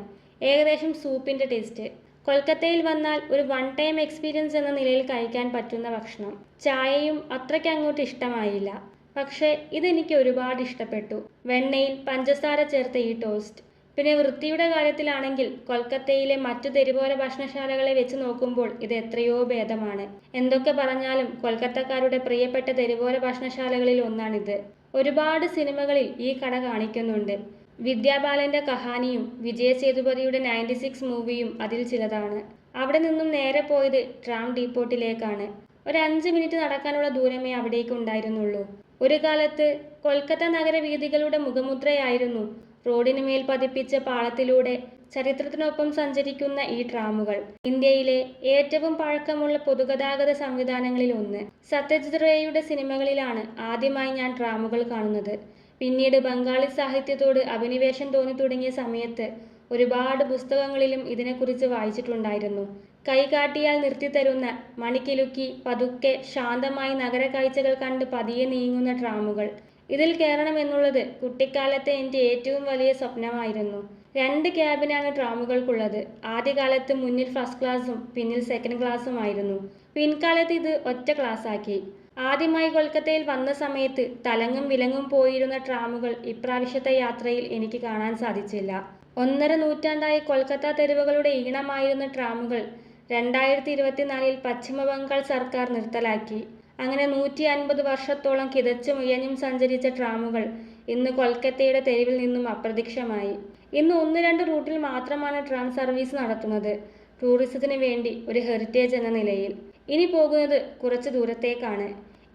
ഏകദേശം സൂപ്പിന്റെ ടേസ്റ്റ്. കൊൽക്കത്തയിൽ വന്നാൽ ഒരു വൺ ടൈം എക്സ്പീരിയൻസ് എന്ന നിലയിൽ കഴിക്കാൻ പറ്റുന്ന ഭക്ഷണം. ചായയും അത്രയ്ക്ക് അങ്ങോട്ട് ഇഷ്ടമായില്ല. പക്ഷേ ഇതെനിക്ക് ഒരുപാട് ഇഷ്ടപ്പെട്ടു. വെണ്ണയിൽ പഞ്ചസാര ചേർത്ത ഈ ടോസ്റ്റ്. പിന്നെ വൃത്തിയുടെ കാര്യത്തിലാണെങ്കിൽ കൊൽക്കത്തയിലെ മറ്റു തെരുവോര ഭക്ഷണശാലകളെ വെച്ച് നോക്കുമ്പോൾ ഇത് എത്രയോ ഭേദമാണ്. എന്തൊക്കെ പറഞ്ഞാലും കൊൽക്കത്തക്കാരുടെ പ്രിയപ്പെട്ട തെരുവോര ഭക്ഷണശാലകളിൽ ഒന്നാണിത്. ഒരുപാട് സിനിമകളിൽ ഈ കട കാണിക്കുന്നുണ്ട്. വിദ്യാ ബാലന്റെ കഹാനിയും വിജയ് സേതുപതിയുടെ 96 മൂവിയും അതിൽ ചിലതാണ്. അവിടെ നിന്നും നേരെ പോയത് ട്രാം ഡീപ്പോട്ടിലേക്കാണ്. ഒരു 5 മിനിറ്റ് നടക്കാനുള്ള ദൂരമേ അവിടേക്ക് ഉണ്ടായിരുന്നുള്ളൂ. ഒരു കാലത്ത് കൊൽക്കത്ത നഗരവീഥികളുടെ മുഖമുദ്രയായിരുന്നു റോഡിന് മേൽ പതിപ്പിച്ച പാളത്തിലൂടെ ചരിത്രത്തിനൊപ്പം സഞ്ചരിക്കുന്ന ഈ ട്രാമുകൾ. ഇന്ത്യയിലെ ഏറ്റവും പഴക്കമുള്ള പൊതുഗതാഗത സംവിധാനങ്ങളിൽ ഒന്ന്. സത്യജിത് റേയുടെ സിനിമകളിലാണ് ആദ്യമായി ഞാൻ ട്രാമുകൾ കാണുന്നത്. പിന്നീട് ബംഗാളി സാഹിത്യത്തോട് അഭിനിവേശം തോന്നി തുടങ്ങിയ സമയത്ത് ഒരുപാട് പുസ്തകങ്ങളിലും ഇതിനെക്കുറിച്ച് വായിച്ചിട്ടുണ്ടായിരുന്നു. കൈകാട്ടിയാൽ നിർത്തിത്തരുന്ന, മണിക്കിലുക്കി പതുക്കെ ശാന്തമായി നഗര കാഴ്ചകൾ കണ്ട് പതിയെ നീങ്ങുന്ന ട്രാമുകൾ. ഇതിൽ കയറണമെന്നുള്ളത് കുട്ടിക്കാലത്തെ എൻ്റെ ഏറ്റവും വലിയ സ്വപ്നമായിരുന്നു. 2 ക്യാബിനാണ് ട്രാമുകൾക്കുള്ളത്. ആദ്യകാലത്ത് മുന്നിൽ ഫസ്റ്റ് ക്ലാസ്സും പിന്നിൽ സെക്കൻഡ് ക്ലാസ്സുമായിരുന്നു. പിൻകാലത്ത് ഇത് ഒറ്റ ക്ലാസ്സാക്കി. ആദ്യമായി കൊൽക്കത്തയിൽ വന്ന സമയത്ത് തലങ്ങും വിലങ്ങും പോയിരുന്ന ട്രാമുകൾ ഇപ്രാവശ്യത്തെ യാത്രയിൽ എനിക്ക് കാണാൻ സാധിച്ചില്ല. 1.5 നൂറ്റാണ്ടായി കൊൽക്കത്ത തെരുവുകളുടെ ഈണമായിരുന്ന ട്രാമുകൾ 2024 പശ്ചിമ ബംഗാൾ സർക്കാർ നിർത്തലാക്കി. അങ്ങനെ 150 വർഷത്തോളം കിതച്ചും ഉയഞ്ഞും സഞ്ചരിച്ച ട്രാമുകൾ ഇന്ന് കൊൽക്കത്തയുടെ തെരുവിൽ നിന്നും അപ്രത്യക്ഷമായി. ഇന്ന് 1-2 റൂട്ടിൽ മാത്രമാണ് ട്രാം സർവീസ് നടത്തുന്നത്. ടൂറിസത്തിന് വേണ്ടി ഒരു ഹെറിറ്റേജ് എന്ന നിലയിൽ. ഇനി പോകുന്നത് കുറച്ച് ദൂരത്തേക്കാണ്.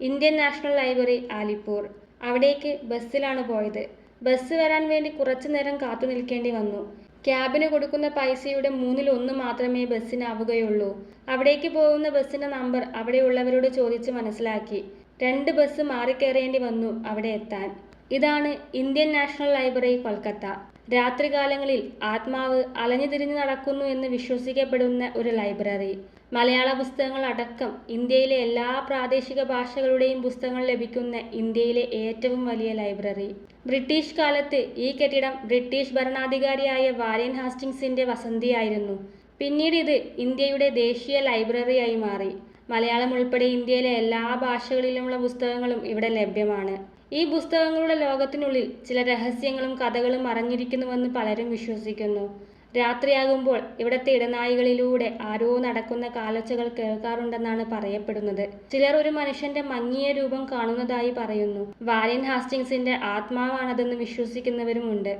Indian National Library, Alipore. അവിടേക്ക് ബസ്സിലാണ് പോയത്. ബസ് വരാൻ വേണ്ടി കുറച്ചു നേരം കാത്തു നിൽക്കേണ്ടി വന്നു. ക്യാബിന് കൊടുക്കുന്ന പൈസയുടെ 1/3 മാത്രമേ ബസ്സിനാവുകയുള്ളൂ. അവിടേക്ക് പോകുന്ന ബസ്സിന്റെ നമ്പർ അവിടെയുള്ളവരോട് ചോദിച്ച് മനസ്സിലാക്കി. 2 ബസ് മാറിക്കയറേണ്ടി വന്നു അവിടെ എത്താൻ. ഇതാണ് ഇന്ത്യൻ നാഷണൽ ലൈബ്രറി, കൊൽക്കത്ത. രാത്രികാലങ്ങളിൽ ആത്മാവ് അലഞ്ഞു തിരിഞ്ഞു നടക്കുന്നു എന്ന് വിശ്വസിക്കപ്പെടുന്ന ഒരു ലൈബ്രറി. മലയാള പുസ്തകങ്ങൾ അടക്കം ഇന്ത്യയിലെ എല്ലാ പ്രാദേശിക ഭാഷകളുടെയും പുസ്തകങ്ങൾ ലഭിക്കുന്ന ഇന്ത്യയിലെ ഏറ്റവും വലിയ ലൈബ്രറി. ബ്രിട്ടീഷ് കാലത്ത് ഈ കെട്ടിടം ബ്രിട്ടീഷ് ഭരണാധികാരിയായ വാരൻ ഹാസ്റ്റിങ്സിന്റെ വസതിയായിരുന്നു. പിന്നീട് ഇത് ഇന്ത്യയുടെ ദേശീയ ലൈബ്രറിയായി മാറി. മലയാളം ഉൾപ്പെടെ ഇന്ത്യയിലെ എല്ലാ ഭാഷകളിലുമുള്ള പുസ്തകങ്ങളും ഇവിടെ ലഭ്യമാണ്. ഈ പുസ്തകങ്ങളുടെ ലോകത്തിനുള്ളിൽ ചില രഹസ്യങ്ങളും കഥകളും മറഞ്ഞിരിക്കുന്നുവെന്ന് പലരും വിശ്വസിക്കുന്നു. രാത്രിയാകുമ്പോൾ ഇവിടത്തെ ഇടനാഴികളിലൂടെ ആരോ നടക്കുന്ന കാലൊച്ചകൾ കേൾക്കാറുണ്ടെന്നാണ് പറയപ്പെടുന്നത്. ചിലർ ഒരു മനുഷ്യന്റെ മങ്ങിയ രൂപം കാണുന്നതായി പറയുന്നു. വാരൻ ഹാസ്റ്റിങ്സിന്റെ ആത്മാവാണതെന്ന് വിശ്വസിക്കുന്നവരുമുണ്ട്.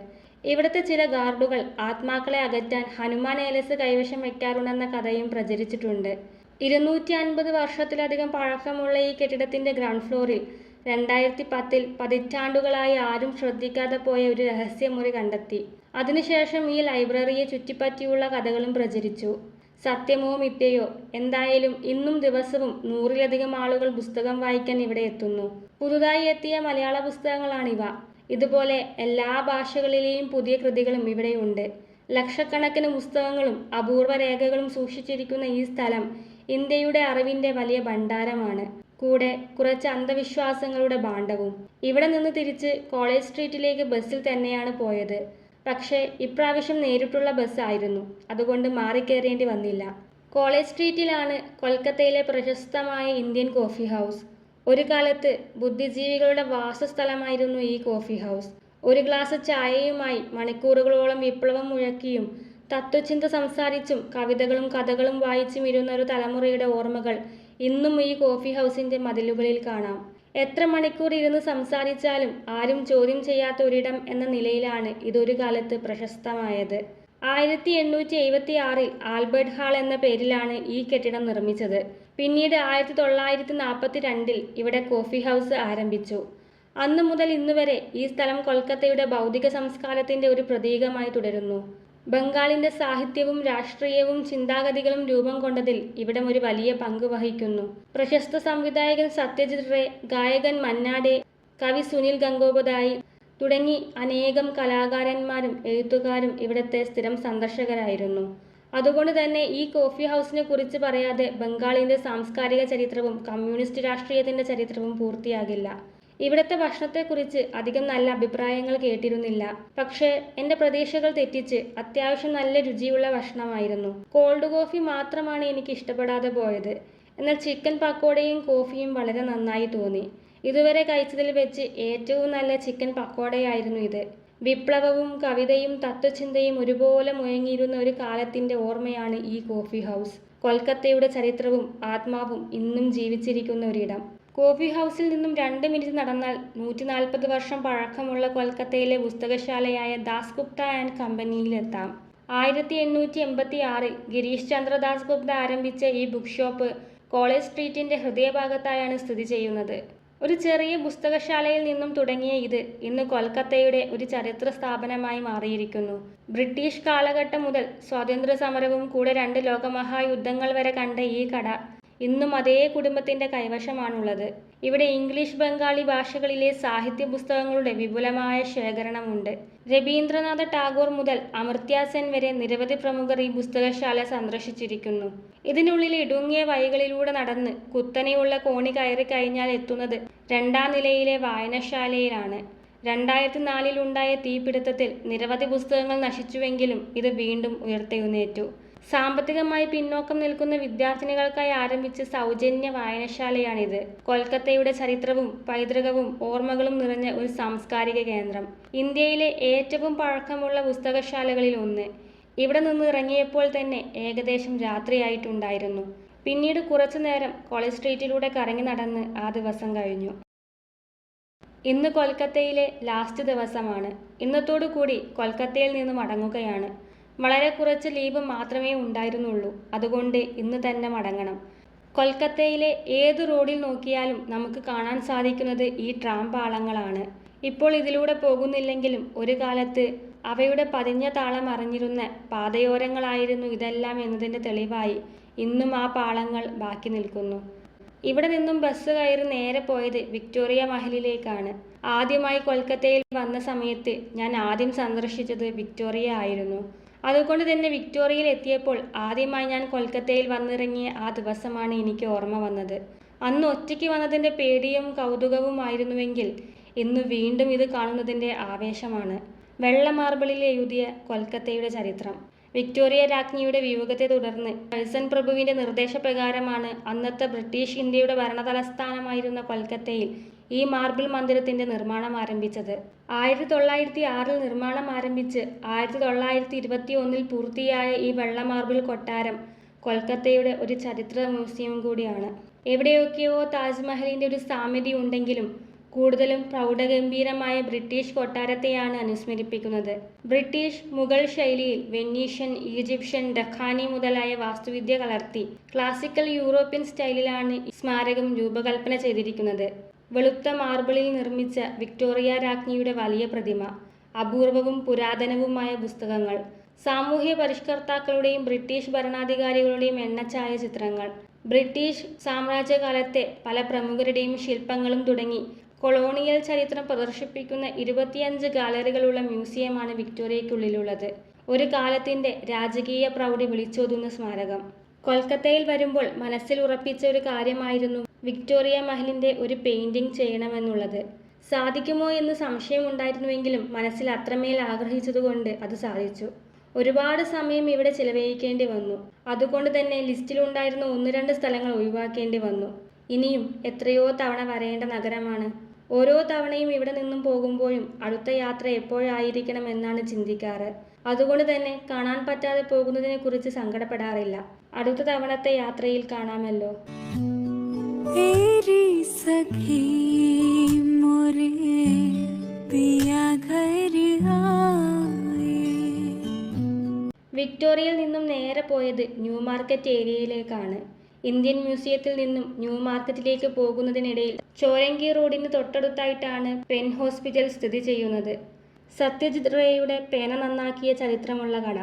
ഇവിടുത്തെ ചില ഗാർഡുകൾ ആത്മാക്കളെ അകറ്റാൻ ഹനുമാൻ ഏലസ് കൈവശം വയ്ക്കാറുണ്ടെന്ന കഥയും പ്രചരിച്ചിട്ടുണ്ട്. 250 വർഷത്തിലധികം പഴക്കമുള്ള ഈ കെട്ടിടത്തിന്റെ ഗ്രൗണ്ട് ഫ്ലോറിൽ 2010 പതിറ്റാണ്ടുകളായി ആരും ശ്രദ്ധിക്കാതെ പോയ ഒരു രഹസ്യമുറി കണ്ടെത്തി. അതിനുശേഷം ഈ ലൈബ്രറിയെ ചുറ്റിപ്പറ്റിയുള്ള കഥകളും പ്രചരിച്ചു. സത്യമോ മിഥ്യയോ എന്തായാലും ഇന്നും ദിവസവും 100-ലധികം ആളുകൾ പുസ്തകം വായിക്കാൻ ഇവിടെ എത്തുന്നു. പുതുതായി എത്തിയ മലയാള പുസ്തകങ്ങളാണിവ. ഇതുപോലെ എല്ലാ ഭാഷകളിലെയും പുതിയ കൃതികളും ഇവിടെയുണ്ട്. ലക്ഷക്കണക്കിന് പുസ്തകങ്ങളും അപൂർവ രേഖകളും സൂക്ഷിച്ചിരിക്കുന്ന ഈ സ്ഥലം ഇന്ത്യയുടെ അറിവിന്റെ വലിയ ഭണ്ഡാരമാണ്. കൂടെ കുറച്ച് അന്ധവിശ്വാസങ്ങളുടെ ഭാണ്ഡവും. ഇവിടെ നിന്ന് തിരിച്ച് കോളേജ് സ്ട്രീറ്റിലേക്ക് ബസ്സിൽ തന്നെയാണ് പോയത്. പക്ഷേ ഇപ്രാവശ്യം നേരിട്ടുള്ള ബസ് ആയിരുന്നു. അതുകൊണ്ട് മാറിക്കയറേണ്ടി വന്നില്ല. കോളേജ് സ്ട്രീറ്റിലാണ് കൊൽക്കത്തയിലെ പ്രശസ്തമായ ഇന്ത്യൻ കോഫി ഹൗസ്. ഒരു കാലത്ത് ബുദ്ധിജീവികളുടെ വാസസ്ഥലമായിരുന്നു ഈ കോഫി ഹൗസ്. ഒരു ഗ്ലാസ് ചായയുമായി മണിക്കൂറുകളോളം വിപ്ലവം മുഴക്കിയും തത്വചിന്ത സംസാരിച്ചും കവിതകളും കഥകളും വായിച്ചും ഇരുന്ന ഒരു തലമുറയുടെ ഓർമ്മകൾ ഇന്നും ഈ കോഫി ഹൗസിന്റെ മതിലുകളിൽ കാണാം. എത്ര മണിക്കൂർ ഇരുന്ന് സംസാരിച്ചാലും ആരും ചോദ്യം ചെയ്യാത്ത ഒരിടം എന്ന നിലയിലാണ് ഇതൊരു കാലത്ത് പ്രശസ്തമായത്. 1876 ആൽബർട്ട് ഹാൾ എന്ന പേരിലാണ് ഈ കെട്ടിടം നിർമ്മിച്ചത്. പിന്നീട് 1942 ഇവിടെ കോഫി ഹൗസ് ആരംഭിച്ചു. അന്നു മുതൽ ഇന്നുവരെ ഈ സ്ഥലം കൊൽക്കത്തയുടെ ഭൗതിക സംസ്കാരത്തിന്റെ ഒരു പ്രതീകമായി തുടരുന്നു. ബംഗാളിന്റെ സാഹിത്യവും രാഷ്ട്രീയവും ചിന്താഗതികളും രൂപം കൊണ്ടതിൽ ഇവിടം ഒരു വലിയ പങ്ക് വഹിക്കുന്നു. പ്രശസ്ത സംവിധായകൻ സത്യജിത് റേ, ഗായകൻ മന്നാ ഡേ, കവി സുനിൽ ഗംഗോപാധ്യായ് തുടങ്ങി അനേകം കലാകാരന്മാരും എഴുത്തുകാരും ഇവിടുത്തെ സ്ഥിരം സന്ദർശകരായിരുന്നു. അതുകൊണ്ട് തന്നെ ഈ കോഫി ഹൗസിനെ കുറിച്ച് പറയാതെ ബംഗാളിന്റെ സാംസ്കാരിക ചരിത്രവും കമ്മ്യൂണിസ്റ്റ് രാഷ്ട്രീയത്തിന്റെ ചരിത്രവും പൂർത്തിയാകില്ല. ഇവിടുത്തെ ഭക്ഷണത്തെക്കുറിച്ച് അധികം നല്ല അഭിപ്രായങ്ങൾ കേട്ടിരുന്നില്ല. പക്ഷേ എൻ്റെ പ്രതീക്ഷകൾ തെറ്റിച്ച് അത്യാവശ്യം നല്ല രുചിയുള്ള ഭക്ഷണമായിരുന്നു. കോൾഡ് കോഫി മാത്രമാണ് എനിക്ക് ഇഷ്ടപ്പെടാതെ പോയത്. എന്നാൽ ചിക്കൻ പക്കോടയും കോഫിയും വളരെ നന്നായി തോന്നി. ഇതുവരെ കഴിച്ചതിൽ വെച്ച് ഏറ്റവും നല്ല ചിക്കൻ പക്കോടയായിരുന്നു ഇത്. വിപ്ലവവും കവിതയും തത്വചിന്തയും ഒരുപോലെ മുഴങ്ങിയിരുന്ന ഒരു കാലത്തിന്റെ ഓർമ്മയാണ് ഈ കോഫി ഹൗസ്. കൊൽക്കത്തയുടെ ചരിത്രവും ആത്മാവും ഇന്നും ജീവിച്ചിരിക്കുന്ന ഒരിടം. കോഫി ഹൗസിൽ നിന്നും 2 മിനിറ്റ് നടന്നാൽ 140 വർഷം പഴക്കമുള്ള കൊൽക്കത്തയിലെ പുസ്തകശാലയായ ദാസ്ഗുപ്ത ആൻഡ് കമ്പനിയിലെത്താം. 1886 ഗിരീഷ് ചന്ദ്ര ദാസ്ഗുപ്ത ആരംഭിച്ച ഈ ബുക്ക് ഷോപ്പ് കോളേജ് സ്ട്രീറ്റിന്റെ ഹൃദയഭാഗത്തായാണ് സ്ഥിതി ചെയ്യുന്നത്. ഒരു ചെറിയ പുസ്തകശാലയിൽ നിന്നും തുടങ്ങിയ ഇത് ഇന്ന് കൊൽക്കത്തയുടെ ഒരു ചരിത്ര സ്ഥാപനമായി മാറിയിരിക്കുന്നു. ബ്രിട്ടീഷ് കാലഘട്ടം മുതൽ സ്വാതന്ത്ര്യ സമരവും കൂടെ 2 ലോകമഹായുദ്ധങ്ങൾ വരെ കണ്ട ഈ കട ഇന്നും അതേ കുടുംബത്തിന്റെ കൈവശമാണുള്ളത്. ഇവിടെ ഇംഗ്ലീഷ്, ബംഗാളി ഭാഷകളിലെ സാഹിത്യ പുസ്തകങ്ങളുടെ വിപുലമായ ശേഖരണമുണ്ട്. രബീന്ദ്രനാഥ ടാഗോർ മുതൽ അമർത്യ സെൻ വരെ നിരവധി പ്രമുഖർ ഈ പുസ്തകശാല സന്ദർശിച്ചിരിക്കുന്നു. ഇതിനുള്ളിൽ ഇടുങ്ങിയ വഴികളിലൂടെ നടന്ന് കുത്തനെയുള്ള കോണി കയറി കഴിഞ്ഞാൽ എത്തുന്നത് 2ാം നിലയിലെ വായനശാലയിലാണ്. 2004 ഉണ്ടായ തീപിടുത്തത്തിൽ നിരവധി പുസ്തകങ്ങൾ നശിച്ചുവെങ്കിലും ഇത് വീണ്ടും ഉയർത്തെഴുന്നേറ്റു. സാമ്പത്തികമായി പിന്നോക്കം നിൽക്കുന്ന വിദ്യാർത്ഥിനികൾക്കായി ആരംഭിച്ച സൗജന്യ വായനശാലയാണിത്. കൊൽക്കത്തയുടെ ചരിത്രവും പൈതൃകവും ഓർമ്മകളും നിറഞ്ഞ ഒരു സാംസ്കാരിക കേന്ദ്രം. ഇന്ത്യയിലെ ഏറ്റവും പഴക്കമുള്ള പുസ്തകശാലകളിൽ ഒന്ന്. ഇവിടെ നിന്ന് ഇറങ്ങിയപ്പോൾ തന്നെ ഏകദേശം രാത്രിയായിട്ടുണ്ടായിരുന്നു. പിന്നീട് കുറച്ചു നേരം കോളേജ് സ്ട്രീറ്റിലൂടെ കറങ്ങി നടന്ന് ആ ദിവസം കഴിഞ്ഞു. ഇന്ന് കൊൽക്കത്തയിലെ ലാസ്റ്റ് ദിവസമാണ്. ഇന്നത്തോടു കൂടി കൊൽക്കത്തയിൽ നിന്ന് മടങ്ങുകയാണ്. വളരെ കുറച്ച് ലീവ് മാത്രമേ ഉണ്ടായിരുന്നുള്ളൂ. അതുകൊണ്ട് ഇന്ന് തന്നെ മടങ്ങണം. കൊൽക്കത്തയിലെ ഏത് റോഡിൽ നോക്കിയാലും നമുക്ക് കാണാൻ സാധിക്കുന്നത് ഈ ട്രാം പാളങ്ങളാണ്. ഇപ്പോൾ ഇതിലൂടെ പോകുന്നില്ലെങ്കിലും ഒരു കാലത്ത് അവയുടെ പതിഞ്ഞ താളം അറിഞ്ഞിരുന്ന പാതയോരങ്ങളായിരുന്നു ഇതെല്ലാം എന്നതിൻ്റെ തെളിവായി ഇന്നും ആ പാളങ്ങൾ ബാക്കി നിൽക്കുന്നു. ഇവിടെ നിന്നും ബസ് കയറി നേരെ പോയത് വിക്ടോറിയ മഹലിലേക്കാണ്. ആദ്യമായി കൊൽക്കത്തയിൽ വന്ന സമയത്ത് ഞാൻ ആദ്യം സന്ദർശിച്ചത് വിക്ടോറിയ ആയിരുന്നു. അതുകൊണ്ട് തന്നെ വിക്ടോറിയയിൽ എത്തിയപ്പോൾ ആദ്യമായി ഞാൻ കൊൽക്കത്തയിൽ വന്നിറങ്ങിയ ആ ദിവസമാണ് എനിക്ക് ഓർമ്മ വന്നത്. അന്ന് ഒറ്റയ്ക്ക് വന്നതിൻ്റെ പേടിയും കൗതുകവുമായിരുന്നുവെങ്കിൽ ഇന്ന് വീണ്ടും ഇത് കാണുന്നതിൻ്റെ ആവേശമാണ്. വെള്ള മാർബിളിൽ എഴുതിയ കൊൽക്കത്തയുടെ ചരിത്രം. വിക്ടോറിയ രാജ്ഞിയുടെ വിയോഗത്തെ തുടർന്ന് കഴ്സൺ പ്രഭുവിൻ്റെ നിർദ്ദേശപ്രകാരമാണ് അന്നത്തെ ബ്രിട്ടീഷ് ഇന്ത്യയുടെ ഭരണതലസ്ഥാനമായിരുന്ന കൊൽക്കത്തയിൽ ഈ മാർബിൾ മന്ദിരത്തിന്റെ നിർമ്മാണം ആരംഭിച്ചത്. 1906 നിർമ്മാണം ആരംഭിച്ച് 1921 പൂർത്തിയായ ഈ വെള്ള മാർബിൾ കൊട്ടാരം കൊൽക്കത്തയുടെ ഒരു ചരിത്ര മ്യൂസിയം കൂടിയാണ്. എവിടെയൊക്കെയോ താജ്മഹലിന്റെ ഒരു സാമ്യത ഉണ്ടെങ്കിലും കൂടുതലും പ്രൗഢഗംഭീരമായ ബ്രിട്ടീഷ് കൊട്ടാരത്തെയാണ് അനുസ്മരിപ്പിക്കുന്നത്. ബ്രിട്ടീഷ് മുഗൾ ശൈലിയിൽ വെനീഷ്യൻ, ഈജിപ്ഷ്യൻ, ഡഖാനി മുതലായ വാസ്തുവിദ്യ കലർത്തി ക്ലാസിക്കൽ യൂറോപ്യൻ സ്റ്റൈലിലാണ് ഈ സ്മാരകം രൂപകൽപ്പന ചെയ്തിരിക്കുന്നത്. വെളുത്ത മാർബിളിൽ നിർമ്മിച്ച വിക്ടോറിയ രാജ്ഞിയുടെ വലിയ പ്രതിമ, അപൂർവവും പുരാതനവുമായ പുസ്തകങ്ങൾ, സാമൂഹ്യ പരിഷ്കർത്താക്കളുടെയും ബ്രിട്ടീഷ് ഭരണാധികാരികളുടെയും എണ്ണച്ചായ ചിത്രങ്ങൾ, ബ്രിട്ടീഷ് സാമ്രാജ്യകാലത്തെ പല പ്രമുഖരുടെയും ശില്പങ്ങളും തുടങ്ങി കൊളോണിയൽ ചരിത്രം പ്രദർശിപ്പിക്കുന്ന 25 ഗാലറികളുള്ള മ്യൂസിയമാണ് വിക്ടോറിയയ്ക്കുള്ളിലുള്ളത്. ഒരു കാലത്തിന്റെ രാജകീയ പ്രൗഢി വിളിച്ചോതുന്ന സ്മാരകം. കൊൽക്കത്തയിൽ വരുമ്പോൾ മനസ്സിൽ ഉറപ്പിച്ച ഒരു കാര്യമായിരുന്നു വിക്ടോറിയ മഹലിന്റെ ഒരു പെയിന്റിംഗ് ചെയ്യണമെന്നുള്ളത്. സാധിക്കുമോ എന്ന് സംശയമുണ്ടായിരുന്നുവെങ്കിലും മനസ്സിൽ അത്രമേൽ ആഗ്രഹിച്ചതുകൊണ്ട് അത് സാധിച്ചു. ഒരുപാട് സമയം ഇവിടെ ചിലവഴിക്കേണ്ടി വന്നു. അതുകൊണ്ട് തന്നെ ലിസ്റ്റിലുണ്ടായിരുന്ന 1-2 സ്ഥലങ്ങൾ ഒഴിവാക്കേണ്ടി വന്നു. ഇനിയും എത്രയോ തവണ വരേണ്ട നഗരമാണ്. ഓരോ തവണയും ഇവിടെ നിന്നും പോകുമ്പോഴും അടുത്ത യാത്ര എപ്പോഴായിരിക്കണം എന്നാണ് ചിന്തിക്കാറ്. അതുകൊണ്ട് തന്നെ കാണാൻ പറ്റാതെ പോകുന്നതിനെ കുറിച്ച് സങ്കടപ്പെടാറില്ല. അടുത്ത തവണത്തെ യാത്രയിൽ കാണാമല്ലോ. तेरी सखी मोरे पिया घर आए. വിക്ടോറിയയിൽ നിന്നും നേരെ പോയത് ന്യൂ മാർക്കറ്റ് ഏരിയയിലേക്കാണ്. ഇന്ത്യൻ മ്യൂസിയത്തിൽ നിന്നും ന്യൂ മാർക്കറ്റിലേക്ക് പോകുന്നതിനിടയിൽ ചോരങ്കി റോഡിന് തൊട്ടടുത്തായിട്ടാണ് പെൻ ഹോസ്പിറ്റൽ സ്ഥിതി ചെയ്യുന്നത്. സത്യജിത് റേയുടെ പേന നന്നാക്കിയ ചരിത്രമുള്ള കട.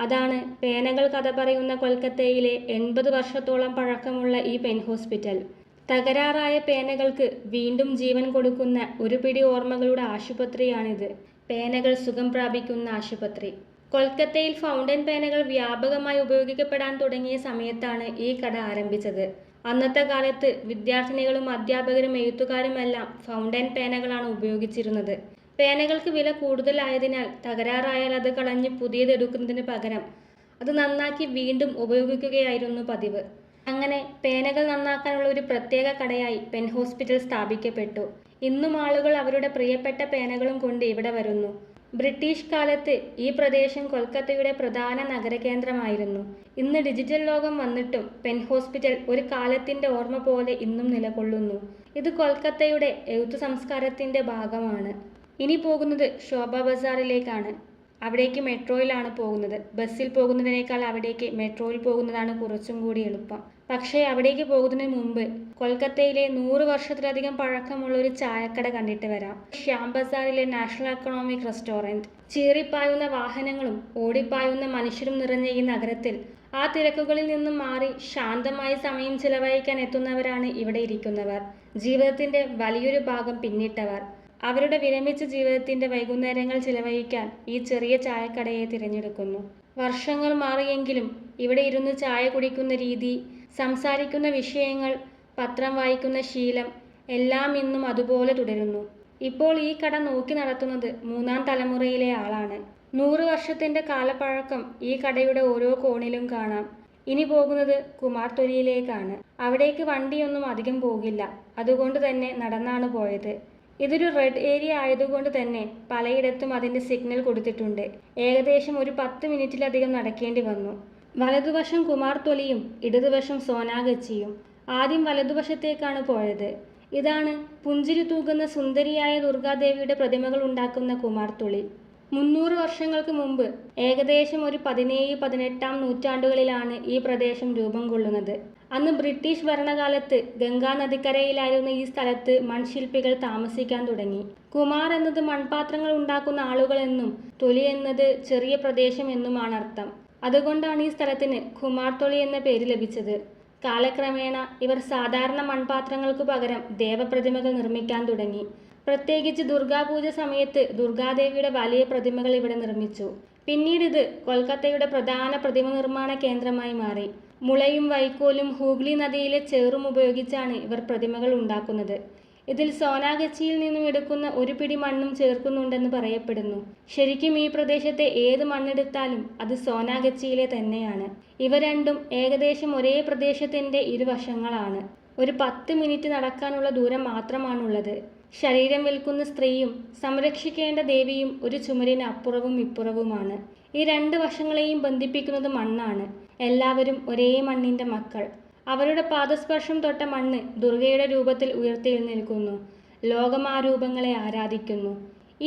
അതാണ് പേനകൾ കഥ പറയുന്ന കൊൽക്കത്തയിലെ 80 വർഷത്തോളം പഴക്കമുള്ള ഈ പെൻ ഹോസ്പിറ്റൽ. തകരാറായ പേനകൾക്ക് വീണ്ടും ജീവൻ കൊടുക്കുന്ന ഒരു പിടി ഓർമ്മകളുടെ ആശുപത്രിയാണിത്. പേനകൾ സുഖം പ്രാപിക്കുന്ന ആശുപത്രി. കൊൽക്കത്തയിൽ ഫൗണ്ടൻ പേനകൾ വ്യാപകമായി ഉപയോഗിക്കപ്പെടാൻ തുടങ്ങിയ സമയത്താണ് ഈ കട ആരംഭിച്ചത്. അന്നത്തെ കാലത്ത് വിദ്യാർത്ഥിനികളും അധ്യാപകരും എഴുത്തുകാരുമെല്ലാം ഫൗണ്ടൻ പേനകളാണ് ഉപയോഗിച്ചിരുന്നത്. പേനകൾക്ക് വില കൂടുതലായതിനാൽ തകരാറായാൽ അത് കളഞ്ഞ് പുതിയതെടുക്കുന്നതിന് പകരം അത് നന്നാക്കി വീണ്ടും ഉപയോഗിക്കുകയായിരുന്നു പതിവ്. അങ്ങനെ പേനകൾ നന്നാക്കാനുള്ള ഒരു പ്രത്യേക കടയായി പെൻ ഹോസ്പിറ്റൽ സ്ഥാപിക്കപ്പെട്ടു. ഇന്നും ആളുകൾ അവരുടെ പ്രിയപ്പെട്ട പേനകളും കൊണ്ട് ഇവിടെ വരുന്നു. ബ്രിട്ടീഷ് കാലത്ത് ഈ പ്രദേശം കൊൽക്കത്തയുടെ പ്രധാന നഗരകേന്ദ്രമായിരുന്നു. ഇന്ന് ഡിജിറ്റൽ ലോകം വന്നിട്ടും പെൻ ഹോസ്പിറ്റൽ ഒരു കാലത്തിന്റെ ഓർമ്മ പോലെ ഇന്നും നിലകൊള്ളുന്നു. ഇത് കൊൽക്കത്തയുടെ എഴുത്തു സംസ്കാരത്തിന്റെ ഭാഗമാണ്. ഇനി പോകുന്നത് ശോഭ ബസാറിലേക്കാണ്. അവിടേക്ക് മെട്രോയിലാണ് പോകുന്നത്. ബസ്സിൽ പോകുന്നതിനേക്കാൾ അവിടേക്ക് മെട്രോയിൽ പോകുന്നതാണ് കുറച്ചും കൂടി എളുപ്പം. പക്ഷേ അവിടേക്ക് പോകുന്നതിന് മുമ്പ് കൊൽക്കത്തയിലെ 100 വർഷത്തിലധികം പഴക്കമുള്ള ഒരു ചായക്കട കണ്ടിട്ട് വരാം. ശ്യാം ബസാറിലെ നാഷണൽ എക്കണോമിക് റെസ്റ്റോറൻറ്റ്. ചീറിപ്പായുന്ന വാഹനങ്ങളും ഓടിപ്പായുന്ന മനുഷ്യരും നിറഞ്ഞ ഈ നഗരത്തിൽ ആ തിരക്കുകളിൽ നിന്നും മാറി ശാന്തമായി സമയം ചിലവഴിക്കാൻ എത്തുന്നവരാണ് ഇവിടെ ഇരിക്കുന്നവർ. ജീവിതത്തിന്റെ വലിയൊരു ഭാഗം പിന്നിട്ടവർ. അവരുടെ വിരമിച്ച ജീവിതത്തിന്റെ വൈകുന്നേരങ്ങൾ ചിലവഴിക്കാൻ ഈ ചെറിയ ചായക്കടയെ തിരഞ്ഞെടുക്കുന്നു. വർഷങ്ങൾ മാറിയെങ്കിലും ഇവിടെ ഇരുന്ന് ചായ കുടിക്കുന്ന രീതി, സംസാരിക്കുന്ന വിഷയങ്ങൾ, പത്രം വായിക്കുന്ന ശീലം എല്ലാം ഇന്നും അതുപോലെ തുടരുന്നു. ഇപ്പോൾ ഈ കട നോക്കി നടത്തുന്നത് 3ാം തലമുറയിലെ ആളാണ്. 100 വർഷത്തിന്റെ കാലപ്പഴക്കം ഈ കടയുടെ ഓരോ കോണിലും കാണാം. ഇനി പോകുന്നത് കുമാർതൊലിയിലേക്കാണ്. അവിടേക്ക് വണ്ടിയൊന്നും അധികം പോകില്ല. അതുകൊണ്ട് തന്നെ നടന്നാണ് പോയത്. ഇതൊരു റെഡ് ഏരിയ ആയതുകൊണ്ട് തന്നെ പലയിടത്തും അതിൻ്റെ സിഗ്നൽ കൊടുത്തിട്ടുണ്ട്. ഏകദേശം ഒരു 10 മിനിറ്റിലധികം നടക്കേണ്ടി വന്നു. വലതുവശം കുമാർതൊലിയും ഇടതുവശം സോനാഗച്ചിയും. ആദ്യം വലതുവശത്തേക്കാണ് പോയത്. ഇതാണ് പുഞ്ചിരി തൂകുന്ന സുന്ദരിയായ ദുർഗാദേവിയുടെ പ്രതിമകൾ ഉണ്ടാക്കുന്ന കുമാർതൊളി. 300 വർഷങ്ങൾക്ക് മുമ്പ് ഏകദേശം ഒരു 17-18 നൂറ്റാണ്ടുകളിലാണ് ഈ പ്രദേശം രൂപം കൊള്ളുന്നത്. അന്ന് ബ്രിട്ടീഷ് ഭരണകാലത്ത് ഗംഗാ നദിക്കരയിലായിരുന്ന ഈ സ്ഥലത്ത് മൺശില്പികൾ താമസിക്കാൻ തുടങ്ങി. കുമാർ എന്നത് മൺപാത്രങ്ങൾ ഉണ്ടാക്കുന്ന ആളുകളെന്നും തൊലി എന്നത് ചെറിയ പ്രദേശം എന്നുമാണ് അർത്ഥം. അതുകൊണ്ടാണ് ഈ സ്ഥലത്തിന് കുമാർതൊളി എന്ന പേര് ലഭിച്ചത്. കാലക്രമേണ ഇവർ സാധാരണ മൺപാത്രങ്ങൾക്ക് പകരം ദേവപ്രതിമകൾ നിർമ്മിക്കാൻ തുടങ്ങി. പ്രത്യേകിച്ച് ദുർഗാപൂജ സമയത്ത് ദുർഗാദേവിയുടെ വലിയ പ്രതിമകൾ ഇവിടെ നിർമ്മിച്ചു. പിന്നീട് ഇത് കൊൽക്കത്തയുടെ പ്രധാന പ്രതിമ നിർമ്മാണ കേന്ദ്രമായി മാറി. മുളയും വൈക്കോലും ഹൂഗ്ലി നദിയിലെ ചേറും ഉപയോഗിച്ചാണ് ഇവർ പ്രതിമകൾ ഉണ്ടാക്കുന്നത്. ഇതിൽ സോനാഗച്ചിയിൽ നിന്നും എടുക്കുന്ന ഒരു പിടി മണ്ണും ചേർക്കുന്നുണ്ടെന്ന് പറയപ്പെടുന്നു. ശരിക്കും ഈ പ്രദേശത്തെ ഏത് മണ്ണെടുത്താലും അത് സോനാഗച്ചിയിലെ തന്നെയാണ്. ഇവ രണ്ടും ഏകദേശം ഒരേ പ്രദേശത്തിന്റെ ഇരുവശങ്ങളാണ്. ഒരു 10 മിനിറ്റ് നടക്കാനുള്ള ദൂരം മാത്രമാണുള്ളത്. ശരീരം വിൽക്കുന്ന സ്ത്രീയും സംരക്ഷിക്കേണ്ട ദേവിയും ഒരു ചുമരിന് അപ്പുറവും ഇപ്പുറവുമാണ്. ഈ 2 വശങ്ങളെയും ബന്ധിപ്പിക്കുന്നത് മണ്ണാണ്. എല്ലാവരും ഒരേ മണ്ണിന്റെ മക്കൾ. അവരുടെ പാദസ്പർശം തൊട്ട മണ്ണ് ദുർഗയുടെ രൂപത്തിൽ ഉയർത്തെഴുന്നേൽക്കുന്നു. ലോകം ആ രൂപങ്ങളെ ആരാധിക്കുന്നു.